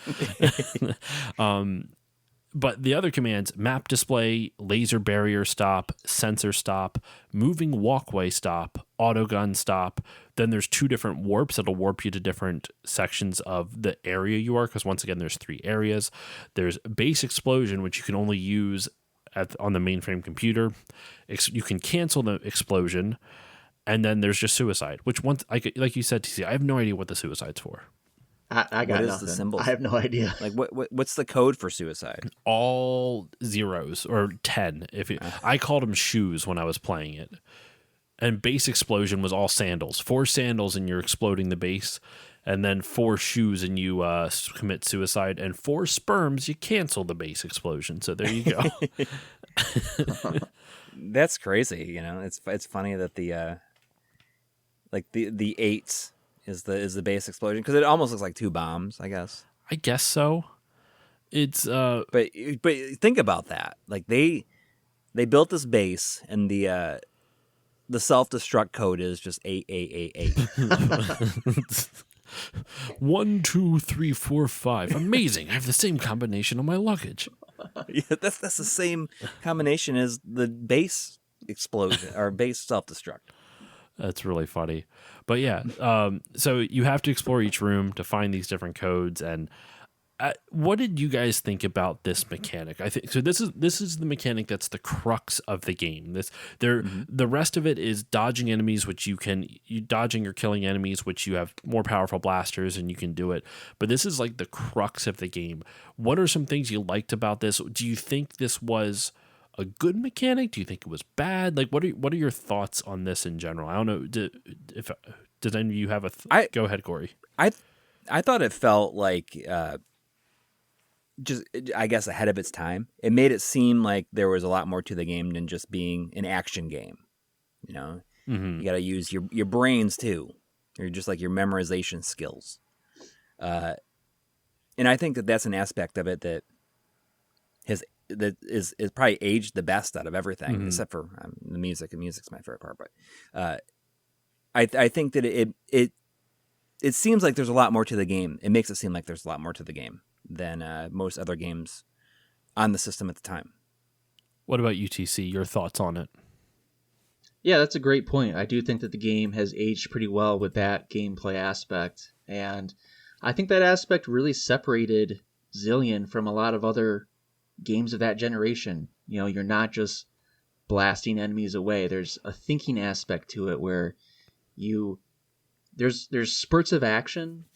But the other commands, map display, laser barrier stop, sensor stop, moving walkway stop, autogun stop. Then there's 2 different warps that'll warp you to different sections of the area you are, because once again, there's 3 areas. There's base explosion, which you can only use on the mainframe computer. You can cancel the explosion. And then there's just suicide, which like you said, TC, I have no idea what the suicide's for. I got what is nothing. the symbol? I have no idea. Like what's the code for suicide? All zeros or 10. I called them shoes when I was playing it. And base explosion was all sandals. 4 sandals and you're exploding the base. And then 4 shoes and you commit suicide. And 4 sperms, you cancel the base explosion. So there you go. That's crazy. It's funny that the 8 is the base explosion, because it almost looks like 2 bombs, I guess. I guess so. It's but think about that. Like they built this base, and the self-destruct code is just 8888. 1, 2, 3, 4, 5. Amazing! I have the same combination on my luggage. Yeah, that's the same combination as the base explosion or base self-destruct. That's really funny. But yeah, so you have to explore each room to find these different codes. And what did you guys think about this mechanic? I think so. This is the mechanic that's the crux of the game. The rest of it is dodging enemies, which you dodging or killing enemies, which you have more powerful blasters and you can do it. But this is like the crux of the game. What are some things you liked about this? Do you think this was a good mechanic? Do you think it was bad? Like, what are your thoughts on this in general? I don't know. Does any of you have go ahead, Coury? I thought it felt like just, I guess, ahead of its time. It made it seem like there was a lot more to the game than just being an action game. You got to use your brains too, or just like your memorization skills. And I think that's an aspect of it that is probably aged the best out of everything, except for the music. The music's my favorite part, but I think that it seems like there's a lot more to the game. It makes it seem like there's a lot more to the game than most other games on the system at the time. What about UTC? Your thoughts on it? Yeah, that's a great point. I do think that the game has aged pretty well with that gameplay aspect, and I think that aspect really separated Zillion from a lot of other games of that generation. You're not just blasting enemies away. There's a thinking aspect to it where there's spurts of action,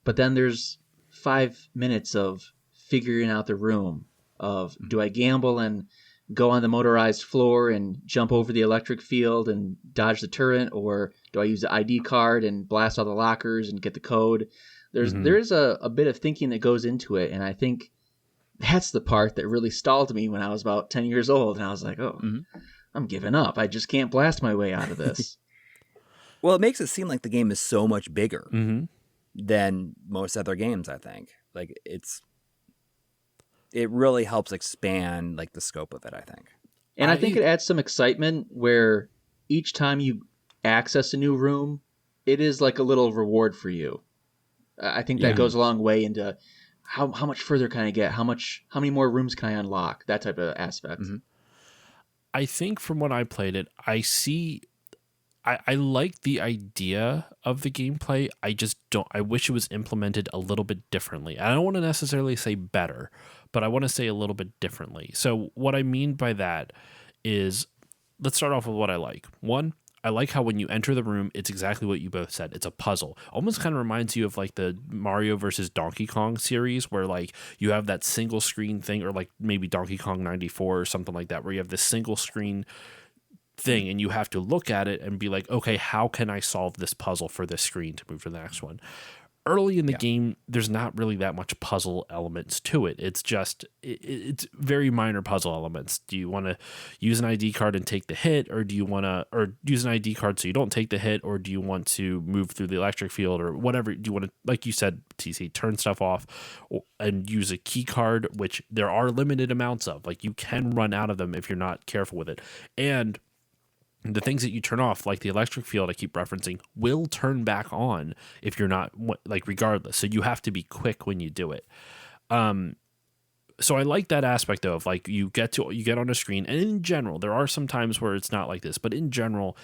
but then there's 5 minutes of figuring out the room of, do I gamble and go on the motorized floor and jump over the electric field and dodge the turret, or do I use the ID card and blast all the lockers and get the code? There's a bit of thinking that goes into it, and I think that's the part that really stalled me when I was about 10 years old, and I was like, I'm giving up. I just can't blast my way out of this. Well, it makes it seem like the game is so much bigger than most other games, I think. Like it really helps expand like the scope of it, I think. And I think it adds some excitement where each time you access a new room, it is like a little reward for you. I think that goes a long way into how much further can I get? How many more rooms can I unlock? That type of aspect. I think from when I played it, I like the idea of the gameplay. I wish it was implemented a little bit differently. I don't want to necessarily say better, but I want to say a little bit differently. So what I mean by that is, let's start off with what I like. One, I like how when you enter the room, it's exactly what you both said. It's a puzzle. Almost kind of reminds you of like the Mario versus Donkey Kong series, where like you have that single screen thing, or like maybe Donkey Kong 94 or something like that, where you have this single screen thing and you have to look at it and be like, okay, how can I solve this puzzle for this screen to move to the next one? Early in the game, there's not really that much puzzle elements to it. It's just, it's very minor puzzle elements. Do you want to use an ID card and take the hit, or do you want to, or use an ID card so you don't take the hit, or do you want to move through the electric field, or whatever? Do you want to, like you said, TC, turn stuff off and use a key card, which there are limited amounts of. Like, you can run out of them if you're not careful with it. And the things that you turn off, like the electric field I keep referencing, will turn back on if you're not, like, regardless. So you have to be quick when you do it. So I like that aspect, though, of like you get on a screen, and in general, there are some times where it's not like this, but in general,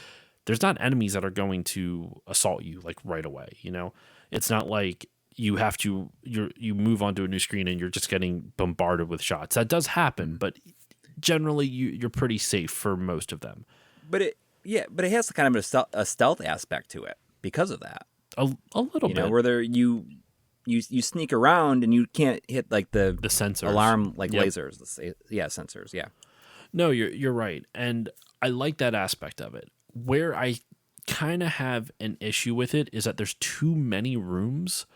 there's not enemies that are going to assault you like right away. You know, it's not like you have to you move onto a new screen and you're just getting bombarded with shots. That does happen, but generally you're pretty safe for most of them. But it has kind of a stealth aspect to it because of that. A little bit. You know, where you sneak around and you can't hit like the sensors, alarm like lasers. Sensors. Yeah. No, you're right, and I like that aspect of it. Where I kind of have an issue with it is that there's too many rooms.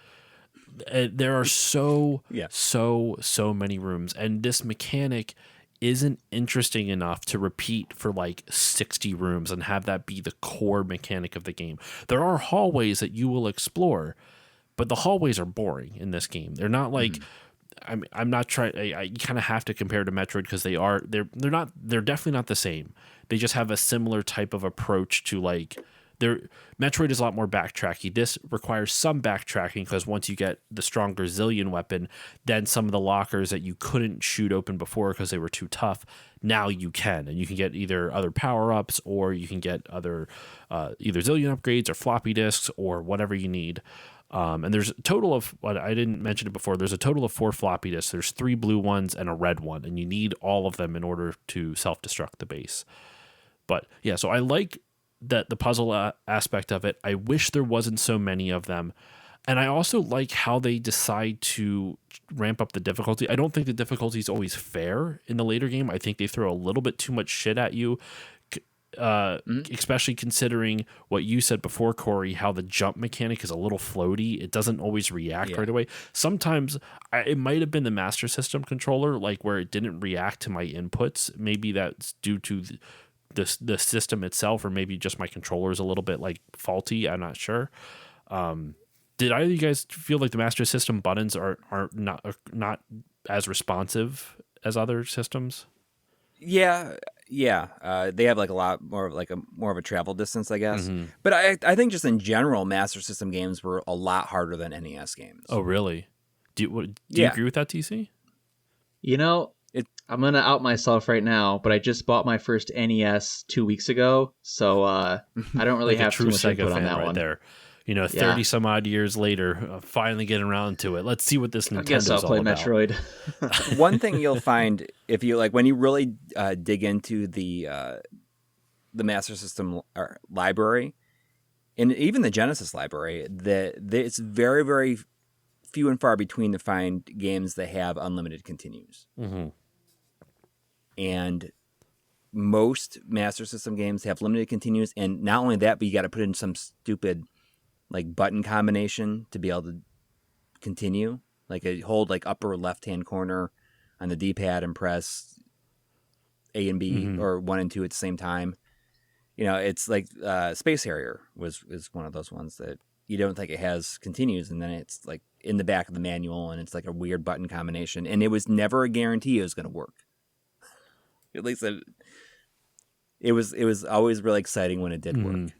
There are so many rooms, and this mechanic isn't interesting enough to repeat for like 60 rooms and have that be the core mechanic of the game. There are hallways that you will explore, but the hallways are boring in this game. They're not like I'm not trying. You kind of have to compare to Metroid because they're definitely not the same. They just have a similar type of approach to like. Metroid is a lot more backtracky. This requires some backtracking because once you get the stronger Zillion weapon, then some of the lockers that you couldn't shoot open before because they were too tough, now you can. And you can get either other power-ups, or you can get other either Zillion upgrades or floppy disks or whatever you need. And there's a total of, I didn't mention it before, there's a total of 4 floppy disks. There's 3 blue ones and a red one, and you need all of them in order to self-destruct the base. But yeah, so I like that the puzzle aspect of it. I wish there wasn't so many of them. And I also like how they decide to ramp up the difficulty. I don't think the difficulty is always fair in the later game. I think they throw a little bit too much shit at you, especially considering what you said before, Coury, how the jump mechanic is a little floaty. It doesn't always react right away. Sometimes it might have been the Master System controller, like where it didn't react to my inputs. Maybe that's due to the system itself, or maybe just my controller is a little bit like faulty. I'm not sure. Did either of you guys feel like the Master System buttons are not as responsive as other systems? Yeah. They have like a lot more of a travel distance, I guess. Mm-hmm. But I think just in general, Master System games were a lot harder than NES games. Oh, really? Do you agree with that, TC? You know, I'm going to out myself right now, but I just bought my first NES 2 weeks ago, so I don't really have too much input on that one. There. You know, 30 some odd years later, finally getting around to it. Let's see what this Nintendo's all about. I guess I'll play Metroid. One thing you'll find if you like when you really dig into the Master System library, and even the Genesis library, it's very, very few and far between to find games that have unlimited continues. Mm-hmm. And most Master System games have limited continues, and not only that, but you got to put in some stupid like button combination to be able to continue. Like hold like upper left-hand corner on the D-pad and press A and B or 1 and 2 at the same time. You know, it's like Space Harrier is one of those ones that you don't think it has continues, and then it's like in the back of the manual, and it's like a weird button combination, and it was never a guarantee it was going to work. At least it was always really exciting when it did work.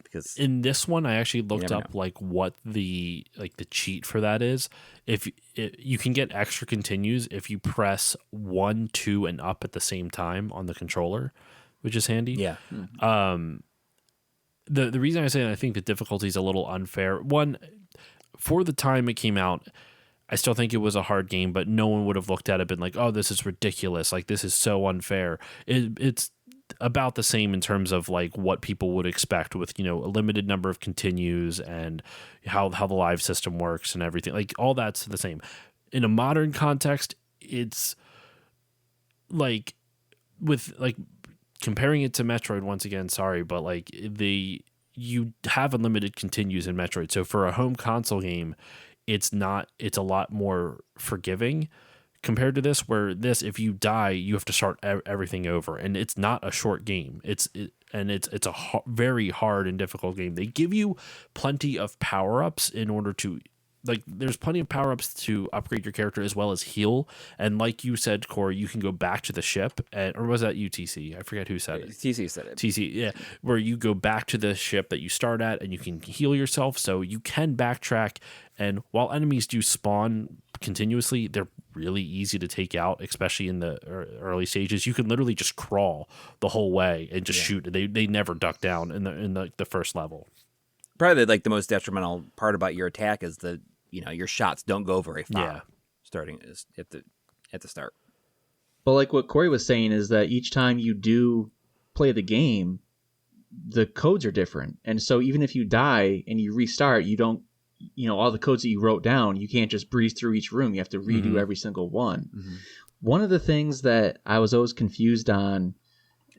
Because in this one, I actually looked up like what the cheat for that is. If you can get extra continues if you press 1, 2, and up at the same time on the controller, which is handy. Yeah. The reason I say that I think the difficulty is a little unfair. One, for the time it came out, I still think it was a hard game, but no one would have looked at it and been like, oh, this is ridiculous. Like, this is so unfair. It's about the same in terms of like what people would expect with, a limited number of continues and how the live system works and everything. Like all that's the same. In a modern context, it's like with like comparing it to Metroid once again, sorry, but like you have unlimited continues in Metroid. So for a home console game, it's a lot more forgiving compared to this, where this, if you die, you have to start everything over, and it's not a short game. It's a very hard and difficult game. They give you plenty of power-ups in order to, like, there's plenty of power-ups to upgrade your character as well as heal. And like you said, Coury, you can go back to the ship, or was that UTC? I forget who said it. TC said it. TC, yeah, where you go back to the ship that you start at, and you can heal yourself, so you can backtrack. And while enemies do spawn continuously, they're really easy to take out, especially in the early stages. You can literally just crawl the whole way and just shoot. They never duck down in the first level. Probably like the most detrimental part about your attack is your shots don't go very far. Yeah. Starting at the start. But like what Coury was saying is that each time you do play the game, the codes are different. And so even if you die and you restart, you don't, all the codes that you wrote down, you can't just breeze through each room. You have to redo every single one. Mm-hmm. One of the things that I was always confused on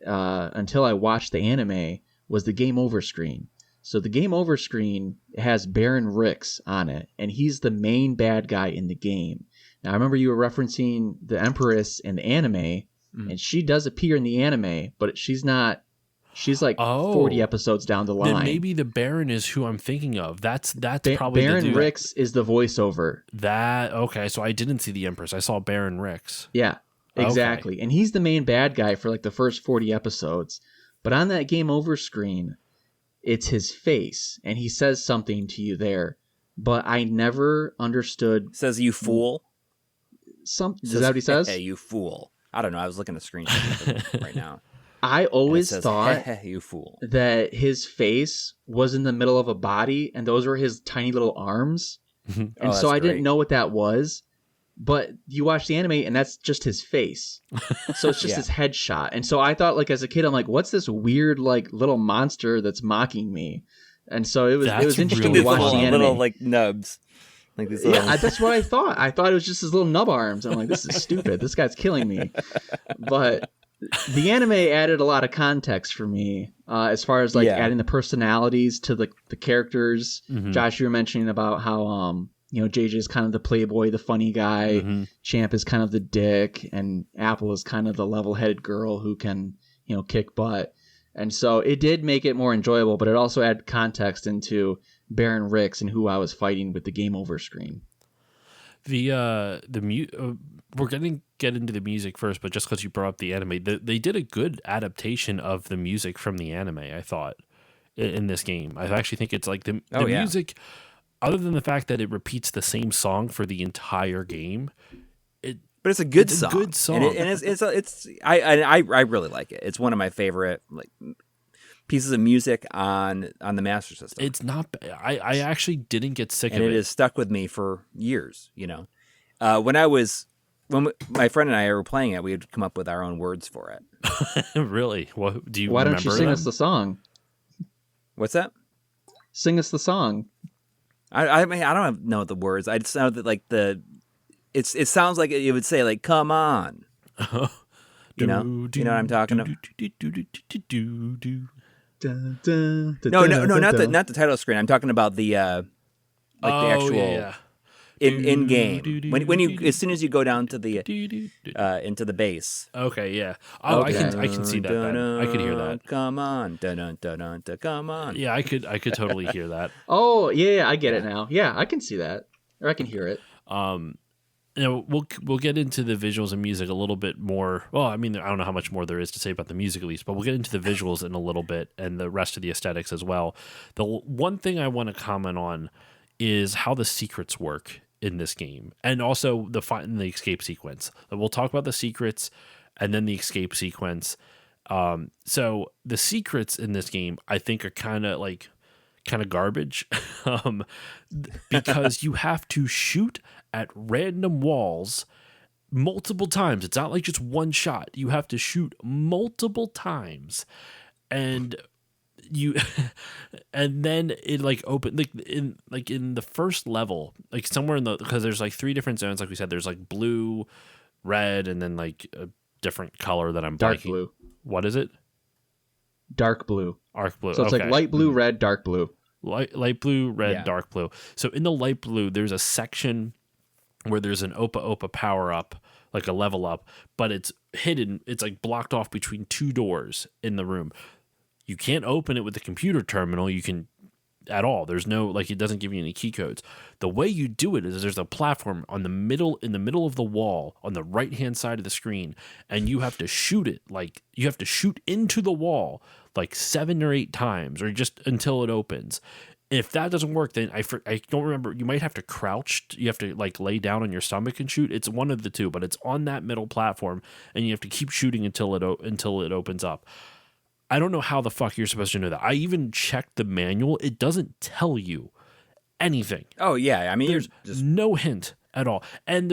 until I watched the anime was the game over screen. So the game over screen has Baron Rix on it, and he's the main bad guy in the game. Now, I remember you were referencing the Empress in the anime, and she does appear in the anime, but she's not. She's like 40 episodes down the line. Then maybe the Baron is who I'm thinking of. That's probably Baron Rix is the voiceover. Okay, so I didn't see the Empress. I saw Baron Rix. Yeah, exactly. Okay. And he's the main bad guy for like the first 40 episodes. But on that game over screen, it's his face, and he says something to you there. But I never understood. Says you fool. Is that what he says? Hey, you fool. I don't know. I was looking at the screenshot right now. I always thought you fool. that his face was in the middle of a body, and those were his tiny little arms. And so I didn't know what that was. But you watch the anime, and that's just his face. So it's just his headshot. And so I thought, like, as a kid, I'm like, what's this weird, like, little monster that's mocking me? And so it was interesting to watch the anime. Little, like, nubs. Like these little... Yeah, that's what I thought. I thought it was just his little nub arms. I'm like, this is stupid. This guy's killing me. But the anime added a lot of context for me as far as, like, adding the personalities to the characters. Mm-hmm. Josh, you were mentioning about how... JJ is kind of the playboy, the funny guy. Mm-hmm. Champ is kind of the dick, and Apple is kind of the level-headed girl who can, kick butt. And so it did make it more enjoyable, but it also added context into Baron Rix and who I was fighting with the game over screen. We're going to get into the music first, but just because you brought up the anime, they did a good adaptation of the music from the anime, I thought, in this game. I actually think it's like the music... Other than the fact that it repeats the same song for the entire game, but it's a good song. A good song, I really like it. It's one of my favorite pieces of music on the Master System. It's not. I actually didn't get sick of it. And it has stuck with me for years. When my friend and I were playing it, we would come up with our own words for it. Really? What do you? Why don't you sing us the song? What's that? Sing us the song. I mean, I don't know the words. I just know that like it sounds like it would say like "come on," you know what I'm talking about. No, not the title screen. I'm talking about the the actual in game when you as soon as you go down to the into the base. Okay, yeah. Oh, okay. I can see that. I could hear that. Come on, come on. Yeah, I could totally hear that. Oh, yeah, I get it now. Yeah, I can see that, or I can hear it. We'll get into the visuals and music a little bit more. Well, I mean, I don't know how much more there is to say about the music at least, but we'll get into the visuals in a little bit and the rest of the aesthetics as well. The one thing I want to comment on is how the secrets work in this game, and also the escape sequence. We'll talk about the secrets and then the escape sequence. So the secrets in this game, I think, are kind of garbage, because you have to shoot at random walls multiple times. It's not like just one shot. You have to shoot multiple times, and you and then it like open in the first level, like somewhere in the, because there's like 3 different zones, like we said. There's like blue, red, and then like a different color that I'm Dark blanking. blue. What is it? Dark blue. Arc blue. So it's okay. like light blue, red, dark blue. Light blue, red, Yeah. dark blue. So in the light blue, there's a section where there's an Opa power up, like a level up, but it's hidden. It's like blocked off between 2 doors in the room. You can't open it with the computer terminal. You can at all. There's no, like, it doesn't give you any key codes. The way you do it is there's a platform in the middle of the wall on the right hand side of the screen, and you have to shoot it. Like, you have to shoot into the wall like 7 or 8 times, or just until it opens. If that doesn't work, then I don't remember. You might have to crouch. You have to like lay down on your stomach and shoot. It's one of the two, but it's on that middle platform, and you have to keep shooting until it opens up. I don't know how the fuck you're supposed to know that. I even checked the manual. It doesn't tell you anything. Oh yeah, I mean, There's just no hint at all. And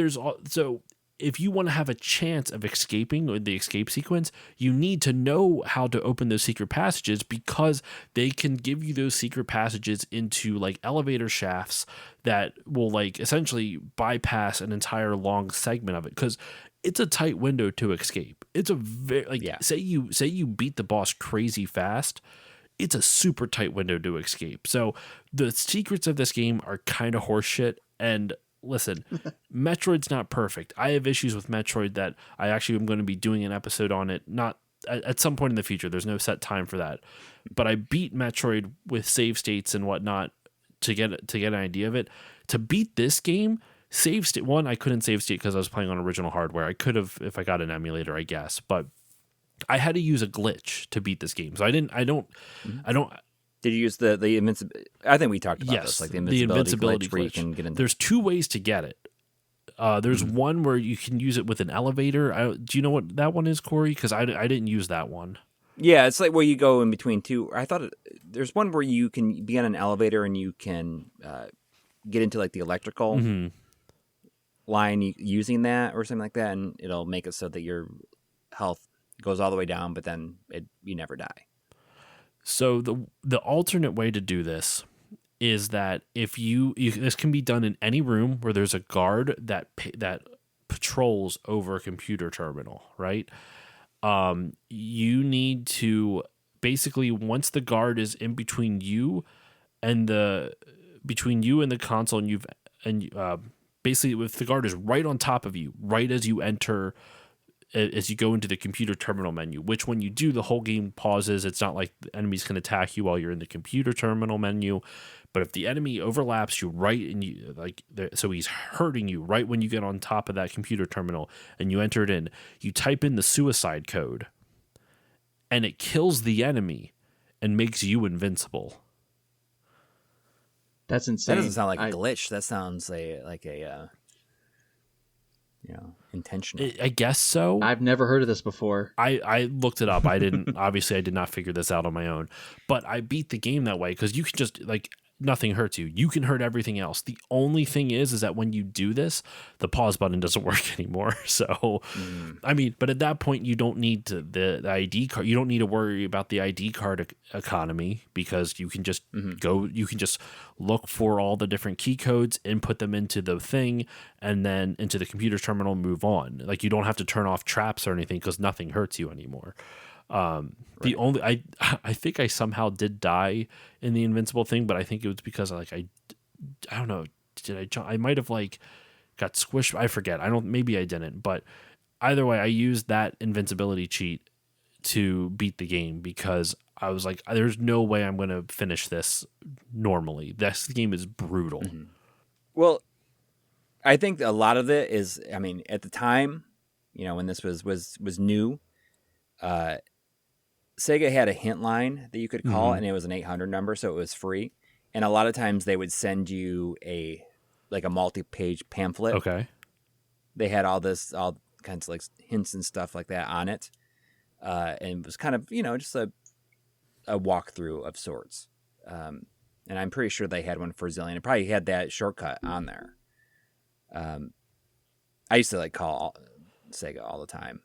so if you want to have a chance of escaping or the escape sequence, you need to know how to open those secret passages, because they can give you those secret passages into like elevator shafts that will like essentially bypass an entire long segment of it, because it's a tight window to escape. It's a very say you beat the boss crazy fast, it's a super tight window to escape. So the secrets of this game are kind of horseshit. And listen, Metroid's not perfect. I have issues with Metroid that I actually am going to be doing an episode on it, not at some point in the future. There's no set time for that. But I beat Metroid with save states and whatnot to get an idea of it. To beat this game, save state one, I couldn't save state because I was playing on original hardware. I could have if I got an emulator, I guess, but I had to use a glitch to beat this game. So I don't. did you use the invincibility? I think we talked about Yes, this, like the the invincibility glitch where you glitch. can get in. There's 2 ways to get it. There's one where you can use it with an elevator. Do you know what that one is, Coury? Because I didn't use that one. Yeah, it's like where you go in between 2. I thought there's one where you can be on an elevator and you can get into like the electrical line using that or something like that, and it'll make it so that your health goes all the way down, but then you never die. So the alternate way to do this is that if you this can be done in any room where there's a guard that patrols over a computer terminal, right? You need to basically, once the guard is in between you and the console, basically if the guard is right on top of you, right as you go into the computer terminal menu, which when you do, the whole game pauses. It's not like the enemies can attack you while you're in the computer terminal menu. But if the enemy overlaps you right and you so he's hurting you right when you get on top of that computer terminal and you enter it in, you type in the suicide code and it kills the enemy and makes you invincible. That's insane. That doesn't sound like a glitch. That sounds like a intentional. I guess so. I've never heard of this before. I looked it up. I didn't, obviously I did not figure this out on my own, but I beat the game that way because you can just nothing hurts you. You can hurt everything else. The only thing is that when you do this, the pause button doesn't work anymore. So, I mean, but at that point, you don't need the ID card. You don't need to worry about the ID card economy because you can just go. You can just look for all the different key codes, input them into the thing, and then into the computer terminal, move on. Like you don't have to turn off traps or anything because nothing hurts you anymore. The only I think I somehow did die in the invincible thing, but I think it was because I don't know, I might have got squished. I forget. Maybe I didn't, but either way, I used that invincibility cheat to beat the game because I was like, there's no way I'm going to finish this normally. This game is brutal. Mm-hmm. Well, I think a lot of it is, I mean, at the time, when this was new, Sega had a hint line that you could call, and it was an 800 number, so it was free. And a lot of times they would send you a multi-page pamphlet. Okay. They had all kinds of hints and stuff like that on it, and it was kind of just a walkthrough of sorts. And I'm pretty sure they had one for Zillion. It probably had that shortcut on there. I used to like call Sega all the time.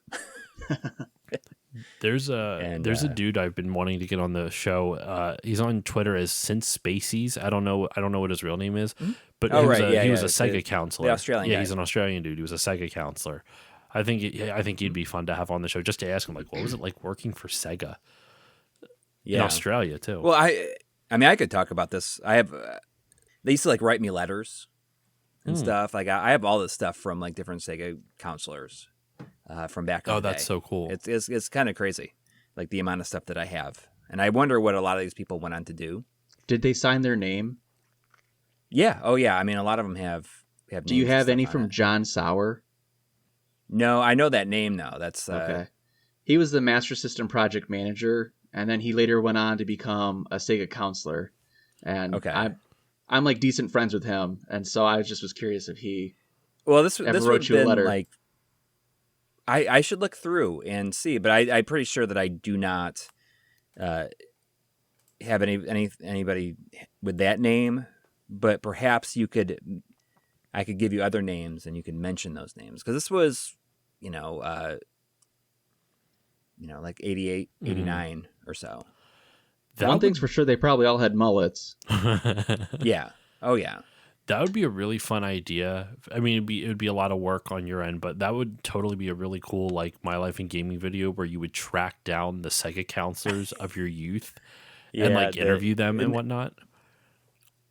There's a dude I've been wanting to get on the show. He's on Twitter as Since Spacies. I don't know what his real name is, but he was a Sega counselor. The Australian guy. He's an Australian dude. He was a Sega counselor. I think he'd be fun to have on the show just to ask him like, what was it like working for Sega in Australia too? Well, I mean, I could talk about this. I have they used to like write me letters and stuff. Like I have all this stuff from like different Sega counselors from back in the day. That's so cool. It's kind of crazy, like the amount of stuff that I have, and I wonder what a lot of these people went on to do. Did they sign their name? Yeah. Oh yeah. I mean, a lot of them have. Do you have any from John Sauer? No, I know that name though. That's okay. He was the Master System project manager, and then he later went on to become a Sega counselor. And I'm like decent friends with him, and so I was curious if he this wrote would you a been letter. Like I should look through and see, but I'm pretty sure that I do not have anybody with that name. But perhaps I could give you other names, and you can mention those names, because this was, like 88, 89 or so. One thing's for sure, they probably all had mullets. Yeah. Oh yeah. That would be a really fun idea. I mean, it would be a lot of work on your end, but that would totally be a really cool, like, My Life in Gaming video where you would track down the Sega counselors of your youth and like interview them and whatnot.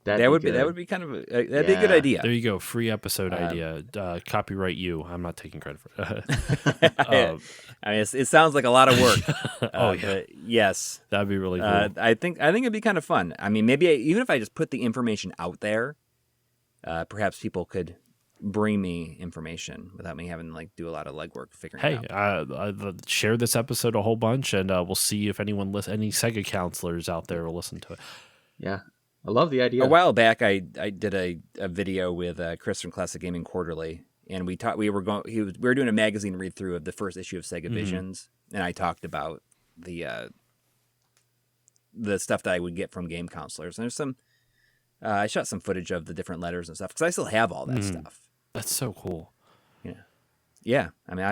That would be kind of that'd be a good idea. There you go, free episode idea. Copyright you. I'm not taking credit for it. I mean, it sounds like a lot of work. But yes, that'd be really cool. I think it'd be kind of fun. I mean, maybe even if I just put the information out there, perhaps people could bring me information without me having to like do a lot of legwork figuring it out. Share this episode a whole bunch, and we'll see if any Sega counselors out there will listen to it. Yeah. I love the idea. A while back, I did a video with Chris from Classic Gaming Quarterly, and we were doing a magazine read through of the first issue of Sega Visions, and I talked about the stuff that I would get from game counselors. And there's some, I shot some footage of the different letters and stuff because I still have all that stuff. That's so cool. Yeah. I mean,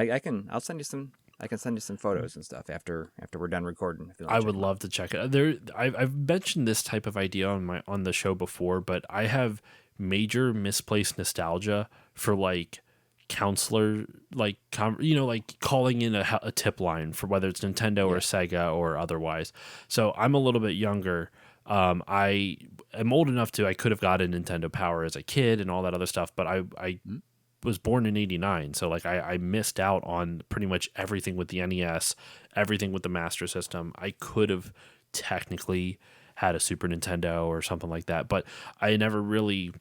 I'll send you some. I can send you some photos and stuff after we're done recording. If you I would love to check it. I've mentioned this type of idea on the show before, but I have major misplaced nostalgia for like counselor, like like calling in a tip line for whether it's Nintendo or Sega or otherwise. So I'm a little bit younger. I am old enough I could have gotten Nintendo Power as a kid and all that other stuff, but I was born in 89, so like I missed out on pretty much everything with the NES, everything with the Master System. I could have technically had a Super Nintendo or something like that, but I never really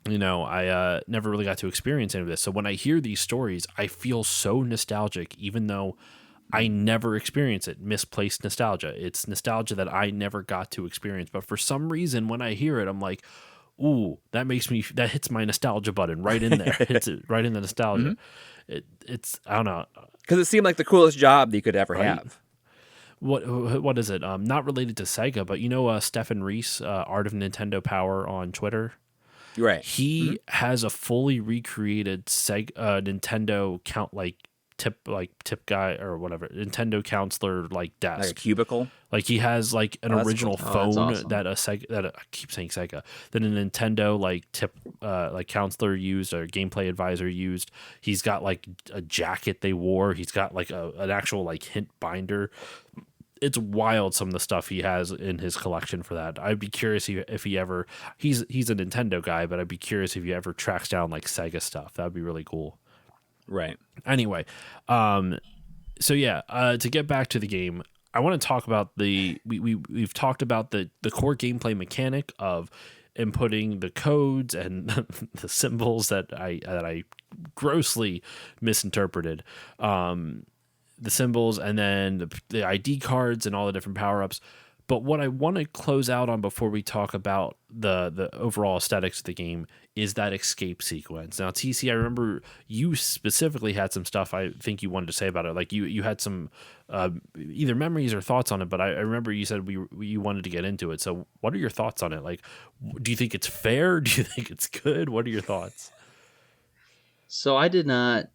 never really got to experience any of this. So when I hear these stories, I feel so nostalgic, even though I never experienced it. Misplaced nostalgia. It's nostalgia that I never got to experience, but for some reason when I hear it, I'm like, ooh, that hits my nostalgia button right in there. Hits it right in the nostalgia. It's I don't know, because it seemed like the coolest job that you could ever have. What is it? Not related to Sega, but Stephen Reese, Art of Nintendo Power on Twitter. Right. He has a fully recreated Nintendo tip guy or whatever, Nintendo counselor desk, like a cubicle. Like he has like an original phone awesome. that I keep saying Sega, that a Nintendo tip counselor used or gameplay advisor used. He's got like a jacket they wore. He's got like an actual hint binder. It's wild, some of the stuff he has in his collection for that. I'd be curious if he ever he's a Nintendo guy, but I'd be curious if he ever tracks down Sega stuff. That'd be really cool. Right. Anyway, so yeah, to get back to the game, I want to talk about we've talked about the core gameplay mechanic of inputting the codes and the symbols that I grossly misinterpreted. The symbols and then the ID cards and all the different power-ups. But what I want to close out on before we talk about the overall aesthetics of the game is that escape sequence. Now, TC, I remember you specifically had some stuff I think you wanted to say about it. Like you had some either memories or thoughts on it, but I remember you said you wanted to get into it. So what are your thoughts on it? Like, do you think it's fair? Do you think it's good? What are your thoughts? So I did not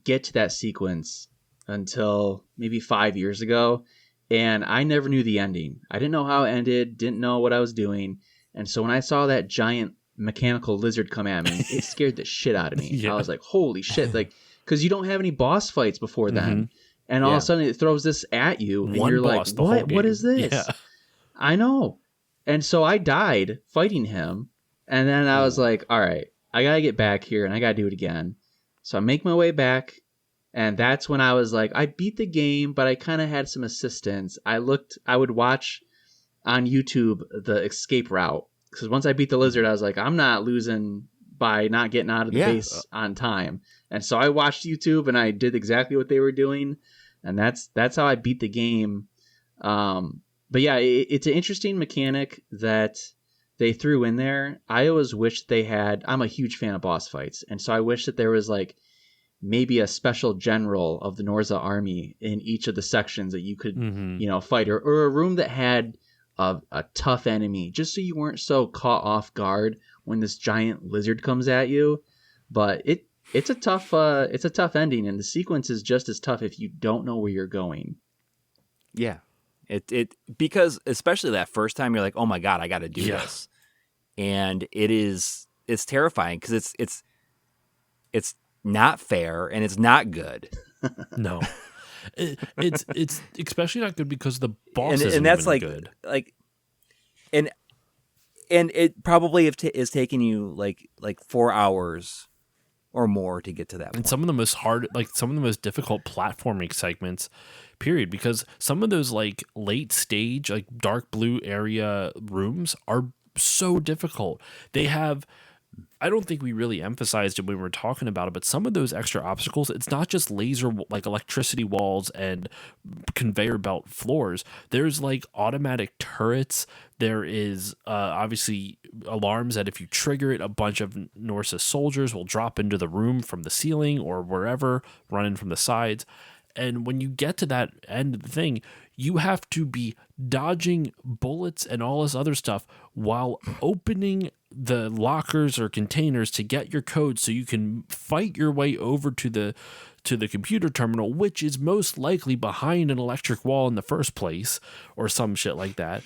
get to that sequence until maybe 5 years ago, and I never knew the ending. I didn't know how it ended, didn't know what I was doing, and so when I saw that giant mechanical lizard come at me, it scared the shit out of me. Yeah. I was like, holy shit, like, because you don't have any boss fights before then, and all of a sudden it throws this at you, and One you're boss like, the whole what? What game. is this? Yeah. I know. And so I died fighting him, and then I was like, all right, I gotta get back here, and I gotta do it again. So I make my way back, and that's when I was like, I beat the game, but I kind of had some assistance. I would watch on YouTube the escape route, because once I beat the lizard, I was like, I'm not losing by not getting out of the base on time. And so I watched YouTube, and I did exactly what they were doing, and that's how I beat the game. But yeah, it's an interesting mechanic that they threw in there. I always wish they had. I'm a huge fan of boss fights, and so I wish that there was like maybe a special general of the Norza army in each of the sections that you could, fight, or a room that had a tough enemy, just so you weren't so caught off guard when this giant lizard comes at you. But it's a tough ending, and the sequence is just as tough if you don't know where you're going. Yeah. It because especially that first time you're like, oh my God, I got to do this. And it's terrifying because it's not fair and it's not good. No, it's especially not good because the boss isn't and that's even like good. Like, and it probably is taking you like 4 hours or more to get to that point. And some of the most difficult platforming segments, period, because some of those like late stage, like dark blue area rooms are so difficult. They have, I don't think we really emphasized it when we were talking about it, but some of those extra obstacles, it's not just laser, like electricity walls and conveyor belt floors. There's like automatic turrets. There is obviously alarms that if you trigger it, a bunch of Norsa soldiers will drop into the room from the ceiling or wherever, running from the sides. And when you get to that end of the thing, you have to be dodging bullets and all this other stuff while opening the lockers or containers to get your code so you can fight your way over to the computer terminal, which is most likely behind an electric wall in the first place or some shit like that.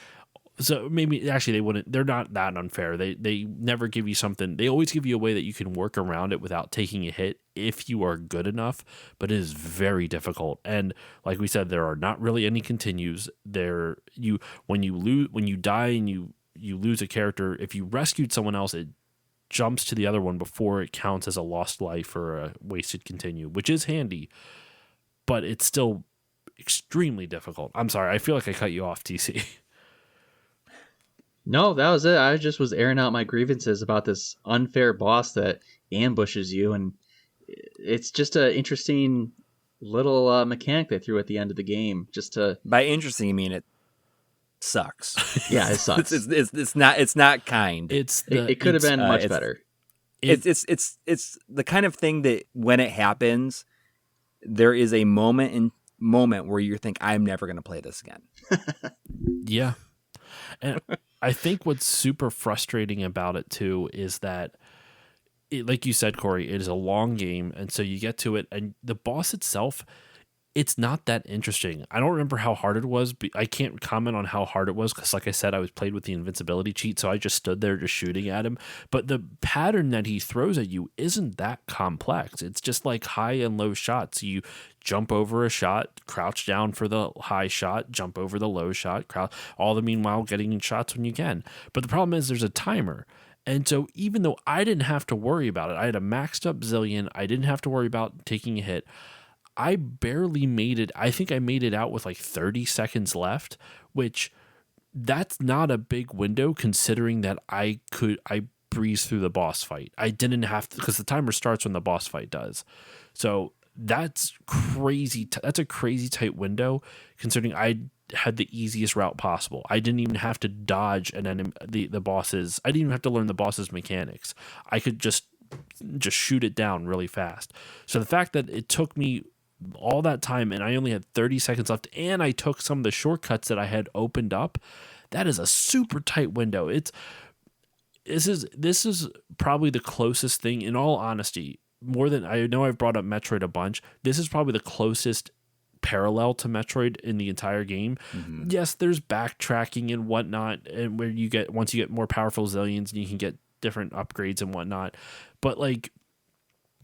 So maybe actually they're not that unfair. They never give you something. They always give you a way that you can work around it without taking a hit if you are good enough, but it is very difficult. And like we said, there are not really any continues. When you die and you lose a character, if you rescued someone else, it jumps to the other one before it counts as a lost life or a wasted continue, which is handy, but it's still extremely difficult. I'm sorry, I feel like I cut you off, TC. No, that was it. I just was airing out my grievances about this unfair boss that ambushes you, and it's just an interesting little mechanic they threw at the end of the game. Just to by interesting, you mean it sucks. Yeah, it sucks. It's not kind. It could have been much better. It's the kind of thing that when it happens, there is a moment where you think, I'm never going to play this again. Yeah. And I think what's super frustrating about it too is that, like you said, Coury, it is a long game, and so you get to it, and the boss itself, it's not that interesting. I don't remember how hard it was, but I can't comment on how hard it was because, like I said, I was played with the invincibility cheat, so I just stood there just shooting at him. But the pattern that he throws at you isn't that complex. It's just like high and low shots. You jump over a shot, crouch down for the high shot, jump over the low shot, crouch, all the meanwhile getting shots when you can. But the problem is there's a timer. And so even though I didn't have to worry about it, I had a maxed up Zillion, I didn't have to worry about taking a hit. I barely made it. I think I made it out with like 30 seconds left, which that's not a big window considering that I breezed through the boss fight. I didn't have to, because the timer starts when the boss fight does. So that's crazy. That's a crazy tight window considering I had the easiest route possible. I didn't even have to dodge an enemy, the bosses. I didn't even have to learn the boss's mechanics. I could just shoot it down really fast. So the fact that it took me all that time and I only had 30 seconds left and I took some of the shortcuts that I had opened up, that is a super tight window. This is probably the closest thing, in all honesty, more than I know I've brought up Metroid a bunch. This is probably the closest parallel to Metroid in the entire game. Mm-hmm. Yes, there's backtracking and whatnot, and where once you get more powerful Zillions and you can get different upgrades and whatnot. But like,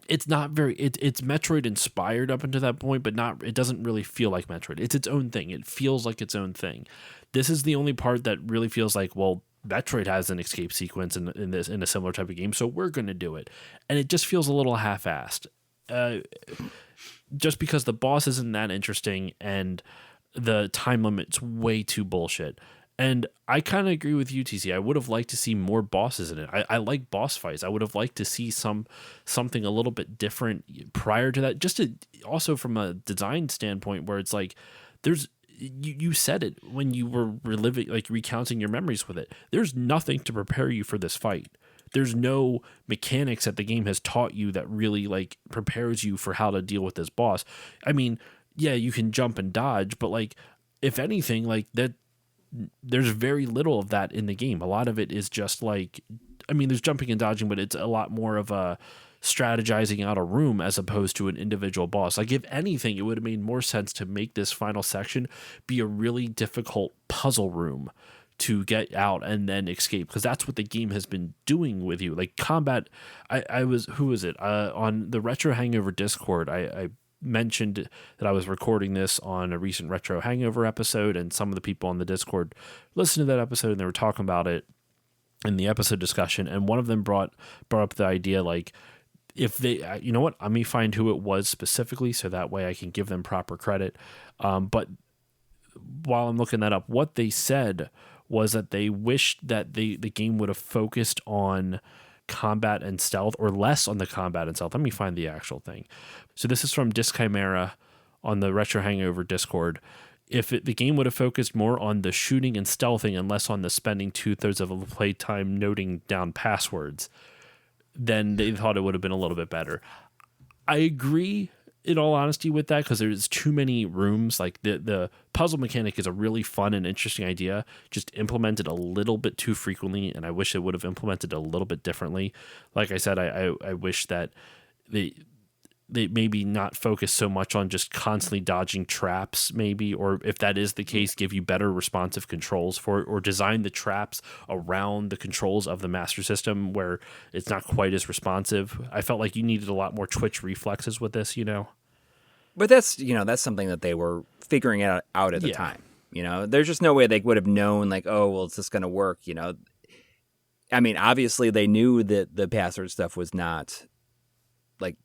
it's not very. It's Metroid inspired up until that point, but not. It doesn't really feel like Metroid. It's its own thing. It feels like its own thing. This is the only part that really feels like, well, Metroid has an escape sequence in a similar type of game, so we're going to do it, and it just feels a little half-assed. Just because the boss isn't that interesting and the time limit's way too bullshit. And I kind of agree with you, TC. I would have liked to see more bosses in it. I like boss fights. I would have liked to see something a little bit different prior to that. Just to, also from a design standpoint, where it's like there's you said it when you were recounting your memories with it. There's nothing to prepare you for this fight. There's no mechanics that the game has taught you that really like prepares you for how to deal with this boss. I mean, yeah, you can jump and dodge, but like if anything, like that, there's very little of that in the game. A lot of it is just like, I mean, there's jumping and dodging, but it's a lot more of a strategizing out a room as opposed to an individual boss. Like if anything, it would have made more sense to make this final section be a really difficult puzzle room to get out and then escape, because that's what the game has been doing with you. Like combat, who was it? On the Retro Hangover Discord, I mentioned that I was recording this on a recent Retro Hangover episode, and some of the people on the Discord listened to that episode and they were talking about it in the episode discussion, and one of them brought up the idea, like, if they, you know what, let me find who it was specifically so that way I can give them proper credit. But while I'm looking that up, what they said was that they wished that the game would have focused on combat and stealth, or less on the combat and stealth. Let me find the actual thing. So this is from Disc Chimera on the Retro Hangover Discord. If the game would have focused more on the shooting and stealthing and less on the spending 2/3 of the playtime noting down passwords, then they thought it would have been a little bit better. I agree, in all honesty, with that, because there's too many rooms. Like the puzzle mechanic is a really fun and interesting idea, just implemented a little bit too frequently, and I wish it would have implemented a little bit differently. Like I said, I wish that they maybe not focus so much on just constantly dodging traps, maybe, or if that is the case, give you better responsive controls for it, or design the traps around the controls of the Master System where it's not quite as responsive. I felt like you needed a lot more twitch reflexes with this, you know? But that's something that they were figuring out at the time. You know, there's just no way they would have known, like, oh, well, it's just going to work, you know? I mean, obviously they knew that the password stuff was not like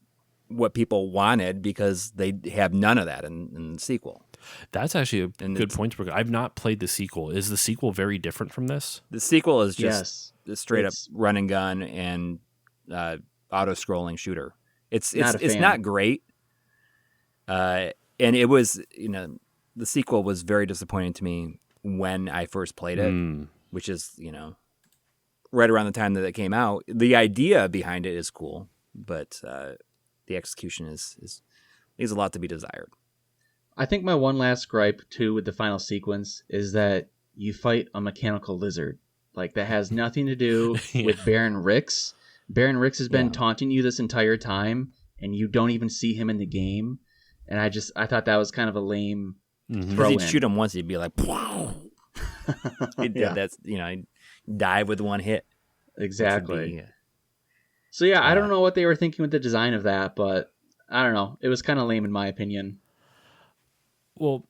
what people wanted, because they have none of that in the sequel. That's actually a good point. I've not played the sequel. Is the sequel very different from this? The sequel is just a straight up run and gun and auto scrolling shooter. It's not great. And it was, the sequel was very disappointing to me when I first played it, which is, right around the time that it came out. The idea behind it is cool, but the execution leaves a lot to be desired. I think my one last gripe too with the final sequence is that you fight a mechanical lizard. Like, that has nothing to do with Baron Rix. Baron Rix has been taunting you this entire time, and you don't even see him in the game. And I thought that was kind of a lame throw in. He'd shoot him once, he'd be like, wow. That's, he'd dive with one hit. Exactly. So yeah, I don't know what they were thinking with the design of that, but I don't know. It was kind of lame in my opinion. Well,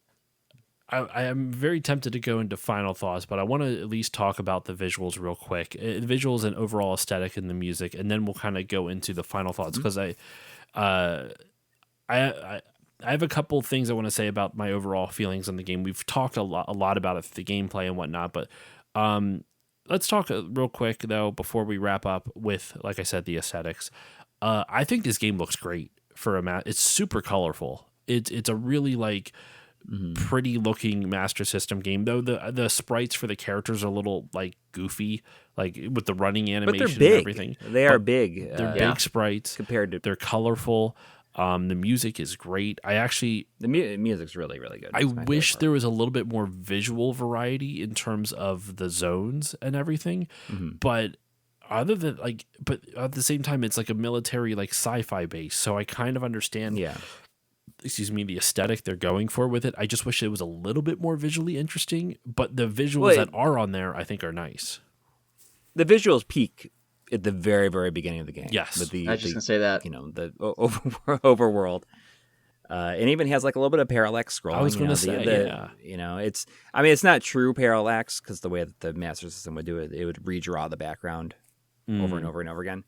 I am very tempted to go into final thoughts, but I want to at least talk about the visuals real quick. The visuals and overall aesthetic and the music, and then we'll kind of go into the final thoughts, because I have a couple things I want to say about my overall feelings on the game. We've talked a lot about it, the gameplay and whatnot, but let's talk real quick, though, before we wrap up with, like I said, the aesthetics. I think this game looks great for it's super colorful. It's a really, pretty looking Master System game, though the sprites for the characters are a little, goofy, with the running animation, but they're big. And everything. They are big. They're big sprites. They're colorful. The music is great. The music's really, really good. I wish there was a little bit more visual variety in terms of the zones and everything, but other than like, but at the same time, it's like a military, like sci-fi base. So I kind of understand, Yeah. excuse me, the aesthetic they're going for with it. I just wish it was a little bit more visually interesting, but the visuals Well, that are on there, I think are nice. The visuals peak at the very, very beginning of the game. Yes. With I was just going to say that. You know, the overworld. And even has like a little bit of parallax scrolling. I was going to say, yeah. You know, it's not true parallax because the way that the Master System would do it, it would redraw the background over and over and over again.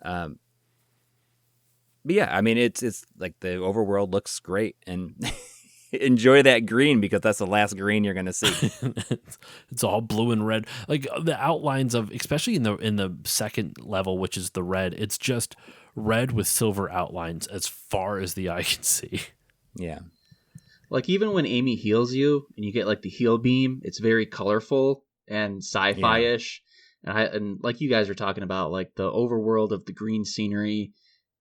But yeah, I mean, it's like the overworld looks great, and enjoy that green because that's the last green you're going to see. It's all blue and red. Like the outlines of, especially in the second level, which is the red, it's just red with silver outlines as far as the eye can see. Yeah. Like even when Amy heals you and you get like the heal beam, it's very colorful and sci-fi-ish. And like you guys were talking about, like the overworld of the green scenery,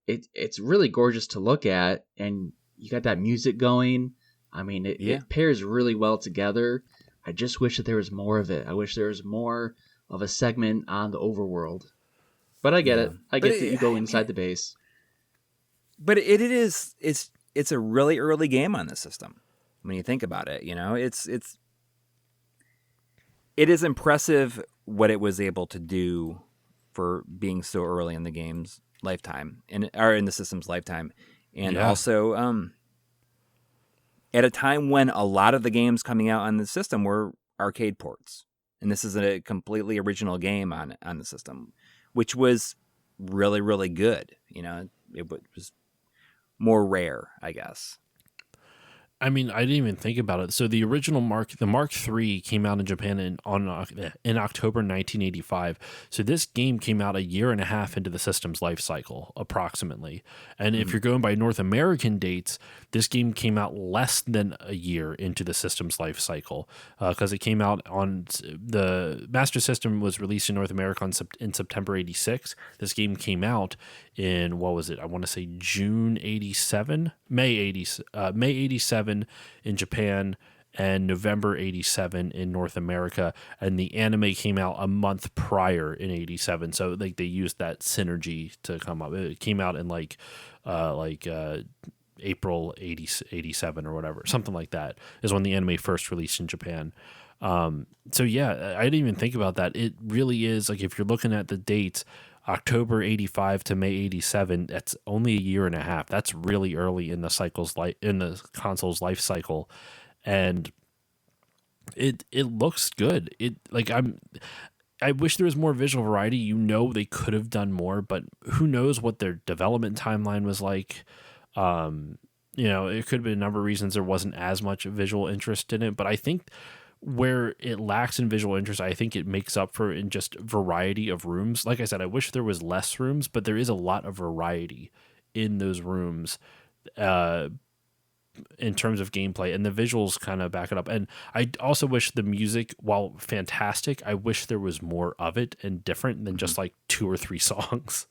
it's really gorgeous to look at, and you got that music going. I mean, it pairs really well together. I just wish that there was more of it. I wish there was more of a segment on the overworld. But I get it. I get that you go inside the base. But it's a really early game on this system. When you think about it, you know, it is impressive what it was able to do for being so early in the game's lifetime, or in the system's lifetime, and also at a time when a lot of the games coming out on the system were arcade ports, and this is a completely original game on the system, which was really, really good. You know, it was more rare, I guess. I mean, I didn't even think about it. So the original the Mark III came out in Japan in October 1985. So this game came out a year and a half into the system's life cycle, approximately. And if you're going by North American dates, this game came out less than a year into the system's life cycle, because it came out on the Master System was released in North America in September 86. This game came out in, what was it? I want to say June 87, May 87 in Japan, and November 87 in North America. And the anime came out a month prior in 87. So like they used that synergy to come up. It came out in April 87 or whatever, something like that is when the anime first released in Japan. So yeah, I didn't even think about that. It really is like, if you're looking at the dates, October 85 to May 87, that's only a year and a half. That's really early in the console's life cycle. And it looks good. I wish there was more visual variety. You know, they could have done more, but who knows what their development timeline was like. You know, it could have been a number of reasons there wasn't as much visual interest in it, but I think where it lacks in visual interest, I think it makes up for in just variety of rooms. Like I said, I wish there was less rooms, but there is a lot of variety in those rooms in terms of gameplay, and the visuals kind of back it up. And I also wish the music, while fantastic, I wish there was more of it and different than just like 2 or 3 songs.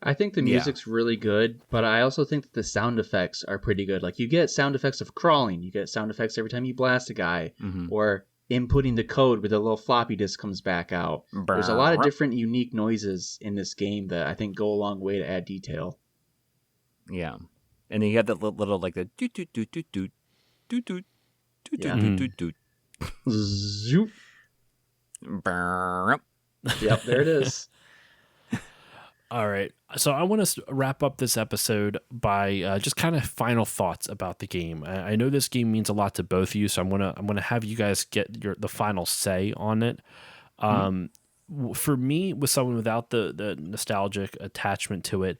I think the music's really good, but I also think that the sound effects are pretty good. Like, you get sound effects of crawling, you get sound effects every time you blast a guy, or inputting the code where the little floppy disk comes back out. There's a lot of different unique noises in this game that I think go a long way to add detail. Yeah. And then you have that little like the doot doot doot doot doot doot doot doot doot doot. Zoop. Yep, there it is. All right. So I want to wrap up this episode by just kind of final thoughts about the game. I know this game means a lot to both of you, so I'm gonna have you guys get the final say on it. For me, with someone without the nostalgic attachment to it,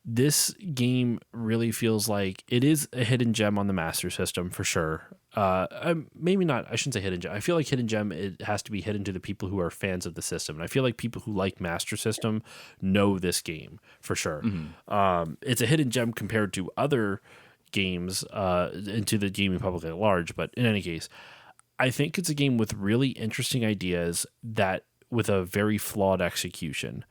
this game really feels like it is a hidden gem on the Master System for sure. Maybe not. I shouldn't say hidden gem. I feel like hidden gem, it has to be hidden to the people who are fans of the system. And I feel like people who like Master System know this game for sure. It's a hidden gem compared to other games into the gaming public at large. But in any case, I think it's a game with really interesting ideas with a very flawed execution.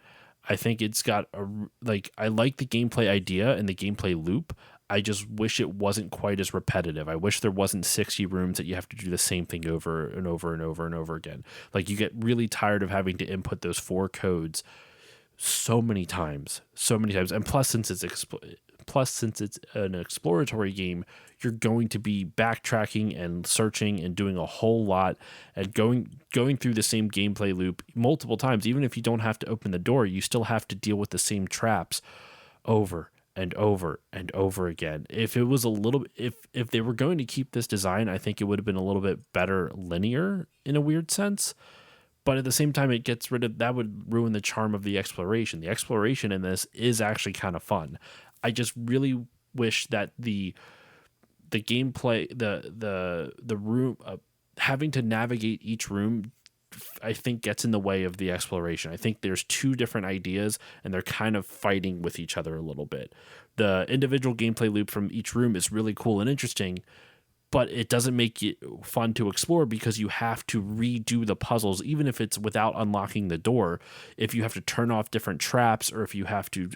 I think it's got I like the gameplay idea and the gameplay loop. I just wish it wasn't quite as repetitive. I wish there wasn't 60 rooms that you have to do the same thing over and over and over and over again. Like, you get really tired of having to input those 4 codes so many times. And plus, since it's an exploratory game, you're going to be backtracking and searching and doing a whole lot and going through the same gameplay loop multiple times. Even if you don't have to open the door, you still have to deal with the same traps over and over and over again. If it was if they were going to keep this design, I think it would have been a little bit better linear in a weird sense. But at the same time, it gets rid of that would ruin the charm of the exploration. The exploration in this is actually kind of fun. I just really wish that the gameplay, the room, having to navigate each room, I think gets in the way of the exploration. I think there's 2 different ideas and they're kind of fighting with each other a little bit. The individual gameplay loop from each room is really cool and interesting, but it doesn't make it fun to explore because you have to redo the puzzles, even if it's without unlocking the door. If you have to turn off different traps, or if you have to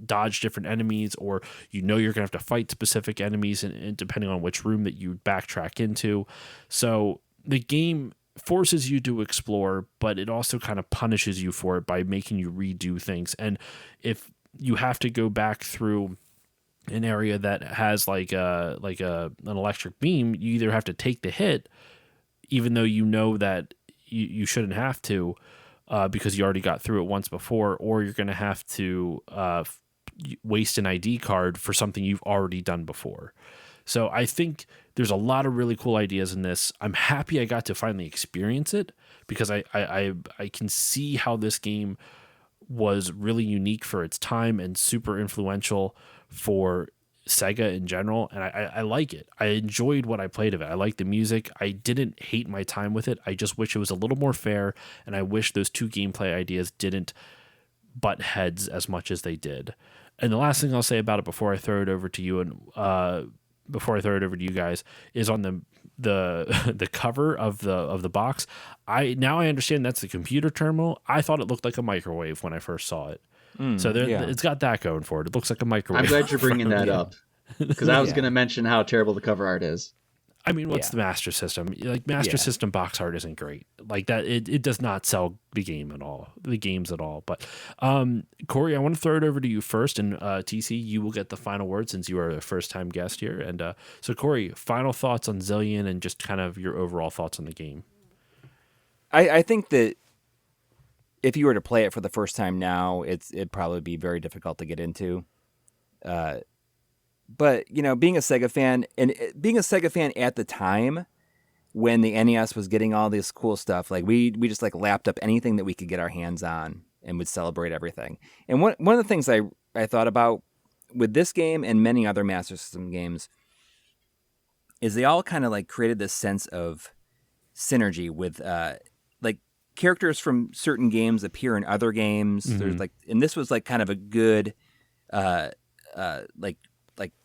dodge different enemies, or you're going to have to fight specific enemies, and depending on which room that you backtrack into. So the game forces you to explore, but it also kind of punishes you for it by making you redo things. And if you have to go back through an area that has like an electric beam, you either have to take the hit, even though you know that you shouldn't have to, because you already got through it once before, or you're going to have to waste an ID card for something you've already done before. So I think there's a lot of really cool ideas in this. I'm happy I got to finally experience it, because I can see how this game was really unique for its time and super influential for Sega in general, and I like it. I enjoyed what I played of it. I like the music. I didn't hate my time with it. I just wish it was a little more fair, and I wish those 2 gameplay ideas didn't butt heads as much as they did. And the last thing I'll say about it before I throw it over to you guys is on the cover of the box. I understand that's the computer terminal. I thought it looked like a microwave when I first saw it. So it's got that going for it. It looks like a microwave. I'm glad you're bringing that up, because I was going to mention how terrible the cover art is. I mean, what's the Master System? Like, Master System box art isn't great. Like that, it does not sell the games at all. But Coury, I want to throw it over to you first, and TC, you will get the final word since you are a first-time guest here. And so, Coury, final thoughts on Zillion and just kind of your overall thoughts on the game. I think that if you were to play it for the first time now, it'd probably be very difficult to get into. But, being a Sega fan at the time when the NES was getting all this cool stuff, like we just like lapped up anything that we could get our hands on and would celebrate everything. And one of the things I thought about with this game and many other Master System games is they all kind of like created this sense of synergy with like characters from certain games appear in other games. Mm-hmm. There's like, and this was like kind of a good like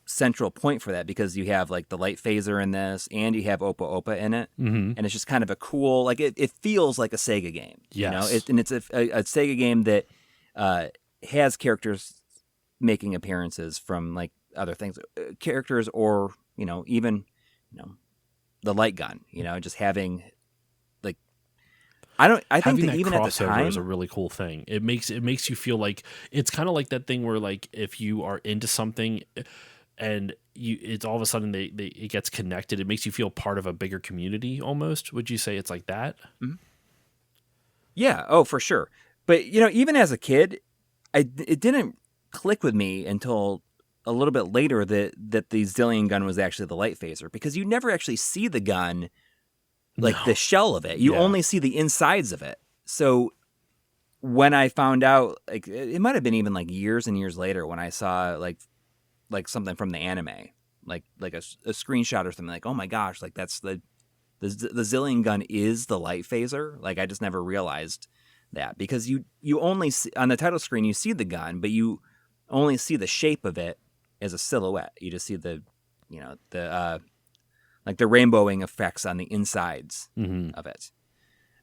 central point for that, because you have like the light phaser in this, and you have Opa Opa in it, and it's just kind of a cool, like it feels like a Sega game. Yes. And it's a Sega game that has characters making appearances from like other things, characters, or even the light gun. Just having. I think that even at the time is a really cool thing. It makes you feel like it's kind of like that thing where, like, if you are into something and it's all of a sudden it gets connected, it makes you feel part of a bigger community almost. Would you say it's like that? Mm-hmm. Yeah. Oh, for sure. But even as a kid, it didn't click with me until a little bit later that the Zillion gun was actually the light phaser, because you never actually see the gun. Like the shell of it. You only see the insides of it. So when I found out, like, it might have been even like years and years later when I saw like something from the anime, like a screenshot or something, like, oh my gosh, like that's the Zillion gun is the light phaser. Like, I just never realized that, because you only see, on the title screen, you see the gun, but you only see the shape of it as a silhouette. You just see the like the rainbowing effects on the insides of it.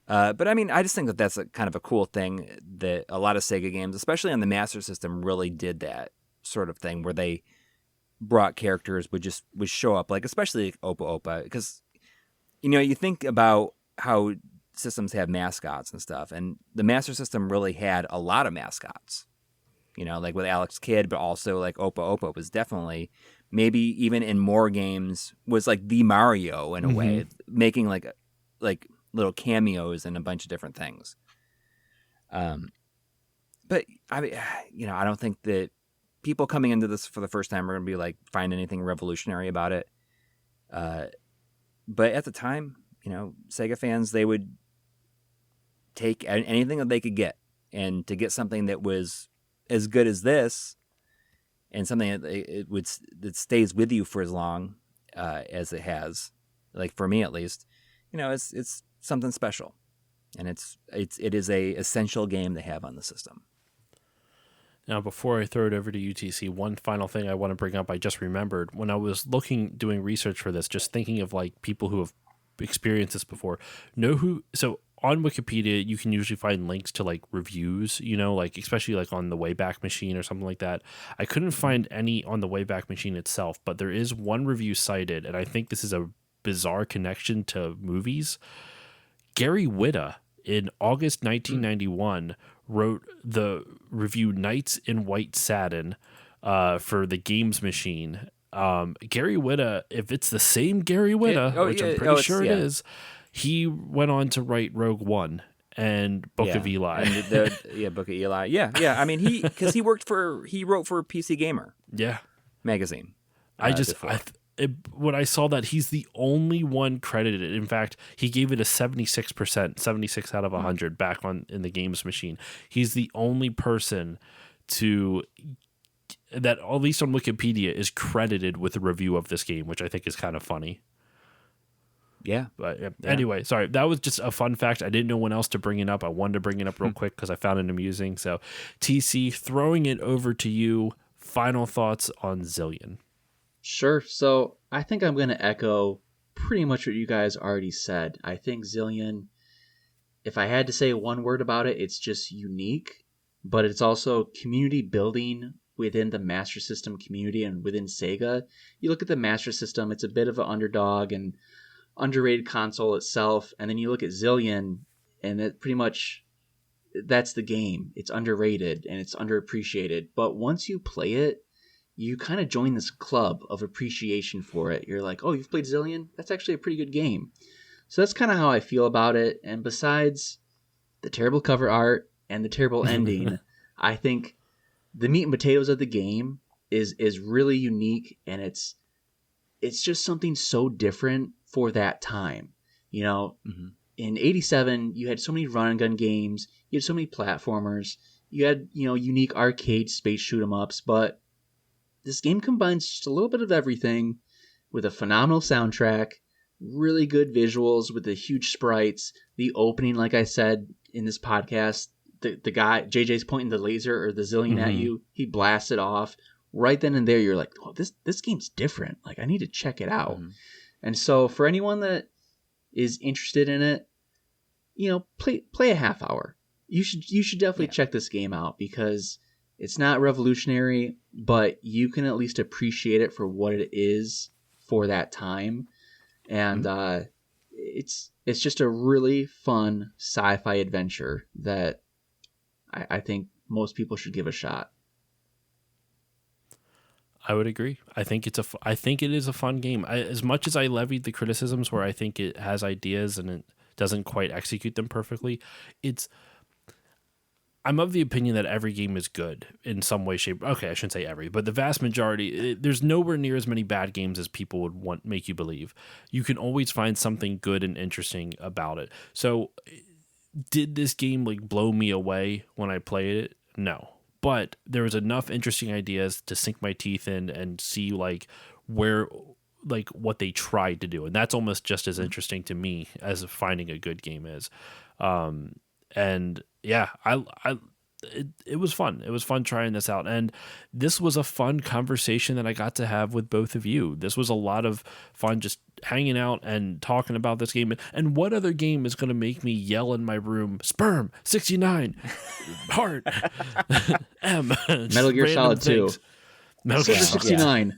But I mean, I just think that that's kind of a cool thing that a lot of Sega games, especially on the Master System, really did that sort of thing where they brought characters would show up, like especially like Opa Opa, because you think about how systems have mascots and stuff, and the Master System really had a lot of mascots. Like with Alex Kidd, but also like Opa Opa was definitely, maybe even in more games, was like the Mario in a way, making like little cameos and a bunch of different things. But I mean, I don't think that people coming into this for the first time are going to be like find anything revolutionary about it. But at the time, Sega fans, they would take anything that they could get, and to get something that was as good as this, and something that stays with you for as long as it has, like for me at least, it's something special, and it is a essential game to have on the system. Now, before I throw it over to UTC, one final thing I want to bring up, I just remembered when I was doing research for this, just thinking of like people who have experienced this before. So on Wikipedia, you can usually find links to like reviews, like especially like on the Wayback Machine or something like that. I couldn't find any on the Wayback Machine itself, but there is one review cited, and I think this is a bizarre connection to movies. Gary Whitta in August 1991 wrote the review Knights in White Satin for the Games Machine. Gary Whitta, if it's the same Gary Whitta, which I'm pretty sure it is, he went on to write Rogue One and Book of Eli. And Book of Eli. Yeah. I mean, he wrote for PC Gamer. Yeah. Magazine. When I saw that, he's the only one credited. In fact, he gave it a 76%, 76 out of 100 back in the Games Machine. He's the only person that, at least on Wikipedia, is credited with a review of this game, which I think is kind of funny. Yeah. But anyway, sorry. That was just a fun fact. I didn't know when else to bring it up. I wanted to bring it up real quick because I found it amusing. So, TC, throwing it over to you. Final thoughts on Zillion. Sure. So I think I'm going to echo pretty much what you guys already said. I think Zillion, if I had to say one word about it, it's just unique, but it's also community building within the Master System community and within Sega. You look at the Master System, it's a bit of an underdog and underrated console itself. And then you look at Zillion, and it pretty much, that's the game. It's underrated and it's underappreciated. But once you play it, you kind of join this club of appreciation for it. You're like, oh, you've played Zillion? That's actually a pretty good game. So that's kind of how I feel about it. And besides the terrible cover art and the terrible ending, I think the meat and potatoes of the game is really unique, and it's just something so different for that time. In 87, you had so many run and gun games, you had so many platformers, you had, unique arcade space shoot 'em ups, but this game combines just a little bit of everything with a phenomenal soundtrack, really good visuals with the huge sprites, the opening, like I said in this podcast, the guy, JJ's pointing the laser or the Zillion at you, he blasts it off. Right then and there, you're like, oh, this game's different. Like, I need to check it out. And so for anyone that is interested in it, play a half hour. You should definitely check this game out, because it's not revolutionary, but you can at least appreciate it for what it is for that time. And it's just a really fun sci-fi adventure that I think most people should give a shot. I would agree. I think it is a fun game. As much as I levied the criticisms where I think it has ideas and it doesn't quite execute them perfectly, I'm of the opinion that every game is good in some way, shape. Okay, I shouldn't say every, but the vast majority. There's nowhere near as many bad games as people would make you believe. You can always find something good and interesting about it. So, did this game blow me away when I played it? No, but there was enough interesting ideas to sink my teeth in and see where what they tried to do, and that's almost just as interesting to me as finding a good game is. And yeah, it was fun. It was fun trying this out. And this was a fun conversation that I got to have with both of you. This was a lot of fun just hanging out and talking about this game. And what other game is going to make me yell in my room, Sperm, 69, Heart, M. Metal Gear Solid 2. Metal Gear 69.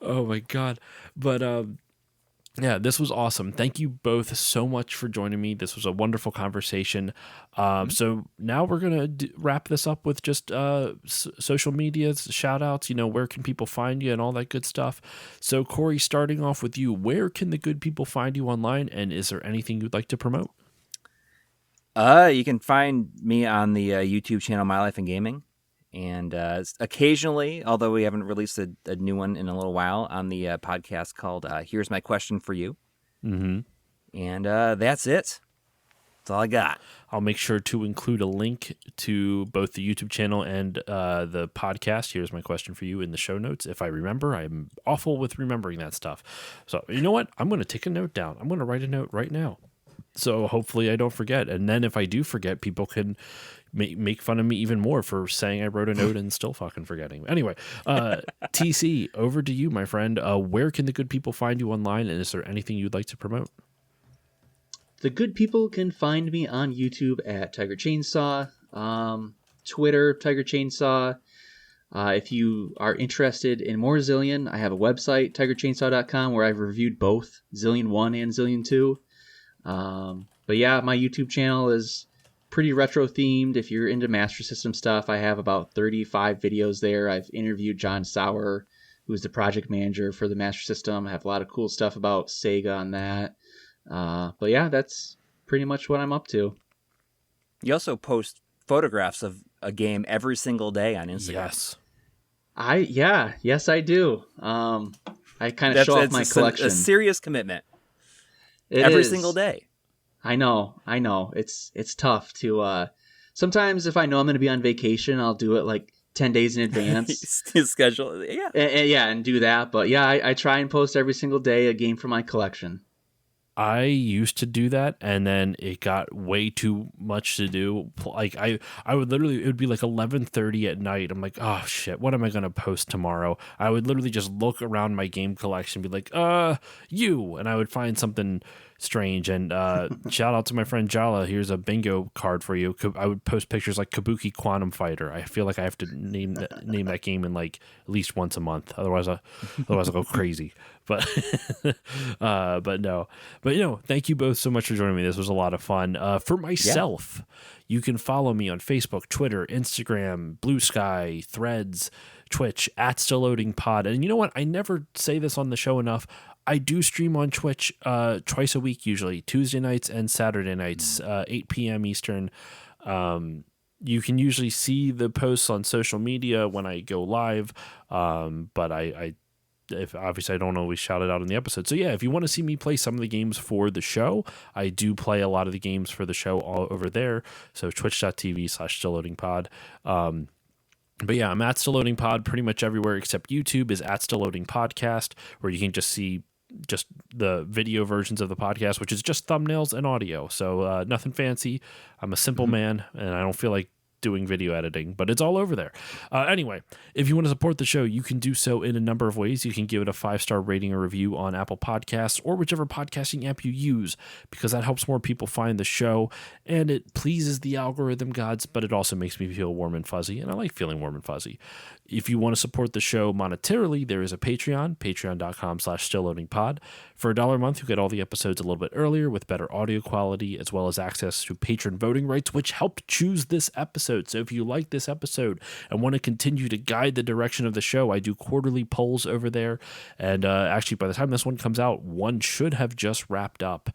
Oh my God. But yeah, this was awesome. Thank you both so much for joining me. This was a wonderful conversation. So now we're going to wrap this up with just social media shout outs, where can people find you and all that good stuff. So Coury, starting off with you, where can the good people find you online? And is there anything you'd like to promote? You can find me on the YouTube channel, My Life in Gaming. And occasionally, although we haven't released a new one in a little while, on the podcast called Here's My Question for You. Mm-hmm. And that's it. That's all I got. I'll make sure to include a link to both the YouTube channel and the podcast. Here's My Question for You in the show notes. If I remember, I'm awful with remembering that stuff. So you know what? I'm going to take a note down. I'm going to write a note right now. So hopefully I don't forget. And then if I do forget, people can make fun of me even more for saying I wrote a note and still fucking forgetting. Anyway, TC, over to you, my friend. Where can the good people find you online? And is there anything you'd like to promote? The good people can find me on YouTube at TigerChainsaw, Twitter, TigerChainsaw. If you are interested in more Zillion, I have a website, TigerChainsaw.com, where I've reviewed both Zillion 1 and Zillion 2. But yeah, my YouTube channel is pretty retro themed. If you're into Master System stuff, I have about 35 videos there. I've interviewed John Sauer, who is the project manager for the Master System. I have a lot of cool stuff about Sega on that. But yeah, that's pretty much what I'm up to. You also post photographs of a game every single day on Instagram. Yes. Yes, I do. I kind of show off my collection. A serious commitment. Every single day. I know. It's tough to. Sometimes if I know I'm going to be on vacation, I'll do it like 10 days in advance. Schedule, yeah. And do that. But yeah, I try and post every single day a game from my collection. I used to do that, and then it got way too much to do. Like I would literally, it would be like 11:30 at night. I'm like, oh shit, what am I gonna post tomorrow? I would literally just look around my game collection, and be like, and I would find something strange. And shout out to my friend Jala. Here's a bingo card for you. I would post pictures like Kabuki Quantum Fighter. I feel like I have to name that game in like at least once a month. Otherwise I'll go crazy. But no. But thank you both so much for joining me. This was a lot of fun. For myself, you can follow me on Facebook, Twitter, Instagram, Blue Sky, Threads, Twitch at StillLoadingPod. And you know what? I never say this on the show enough. I do stream on Twitch twice a week, usually Tuesday nights and Saturday nights, 8 p.m. Eastern. You can usually see the posts on social media when I go live, but obviously I don't always shout it out in the episode. So yeah, if you want to see me play some of the games for the show, I do play a lot of the games for the show all over there. So twitch.tv/StillLoadingPod. But yeah, I'm at StillLoadingPod pretty much everywhere except YouTube is at StillLoadingPodcast, where you can just see just the video versions of the podcast, which is just thumbnails and audio. So nothing fancy. I'm a simple man, and I don't feel like doing video editing, but it's all over there. Anyway, if you want to support the show, you can do so in a number of ways. You can give it a 5-star rating or review on Apple Podcasts or whichever podcasting app you use, because that helps more people find the show, and it pleases the algorithm gods, but it also makes me feel warm and fuzzy, and I like feeling warm and fuzzy. If you want to support the show monetarily, there is a Patreon, patreon.com/StillLoadingPod. For $1 a month, you get all the episodes a little bit earlier with better audio quality, as well as access to patron voting rights, which helped choose this episode. So if you like this episode and want to continue to guide the direction of the show, I do quarterly polls over there. And actually, by the time this one comes out, one should have just wrapped up.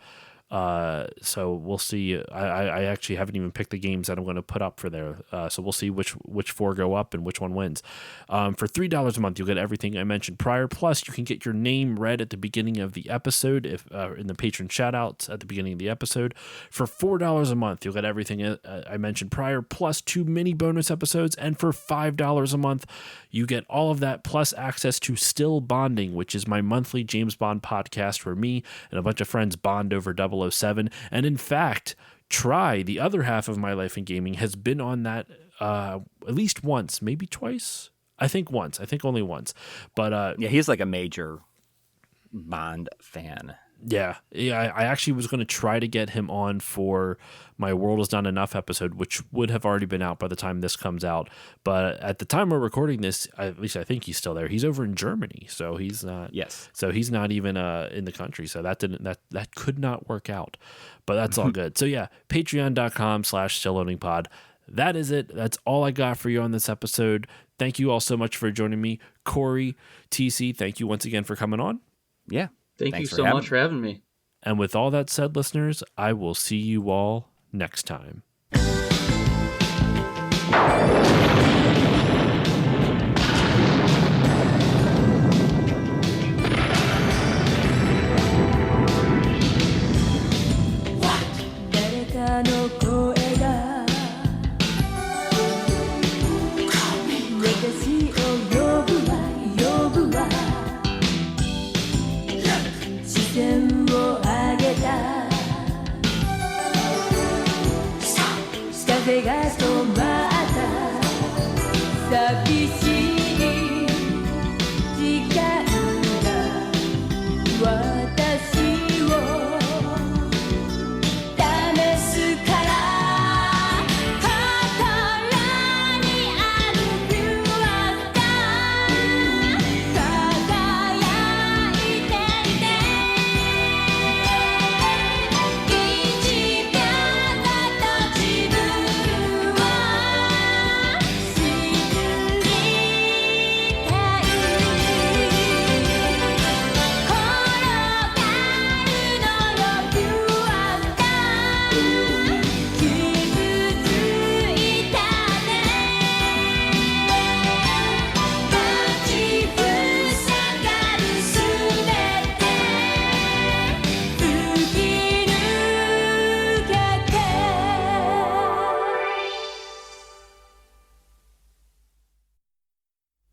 So we'll see. I actually haven't even picked the games that I'm going to put up for there. So we'll see which 4 go up and which one wins. For $3 a month, you'll get everything I mentioned prior. Plus, you can get your name read at the beginning of the episode if in the patron shoutouts at the beginning of the episode. For $4 a month, you'll get everything I mentioned prior, plus 2 mini bonus episodes. And for $5 a month, you get all of that plus access to Still Bonding, which is my monthly James Bond podcast where me and a bunch of friends bond over 007. And in fact, Try, the other half of My Life in Gaming, has been on that at least once, maybe twice. I think once. I think only once. But yeah, he's like a major Bond fan. Yeah. I actually was going to try to get him on for my World Is Not Enough episode, which would have already been out by the time this comes out. But at the time we're recording this, at least I think he's still there. He's over in Germany, so he's not. Yes. So he's not even in the country. So that could not work out. But that's all good. So yeah, patreon.com/stillloadingpod. That is it. That's all I got for you on this episode. Thank you all so much for joining me. Coury, TC, thank you once again for coming on. Yeah. Thank Thanks you for so much for having me. And with all that said, listeners, I will see you all next time.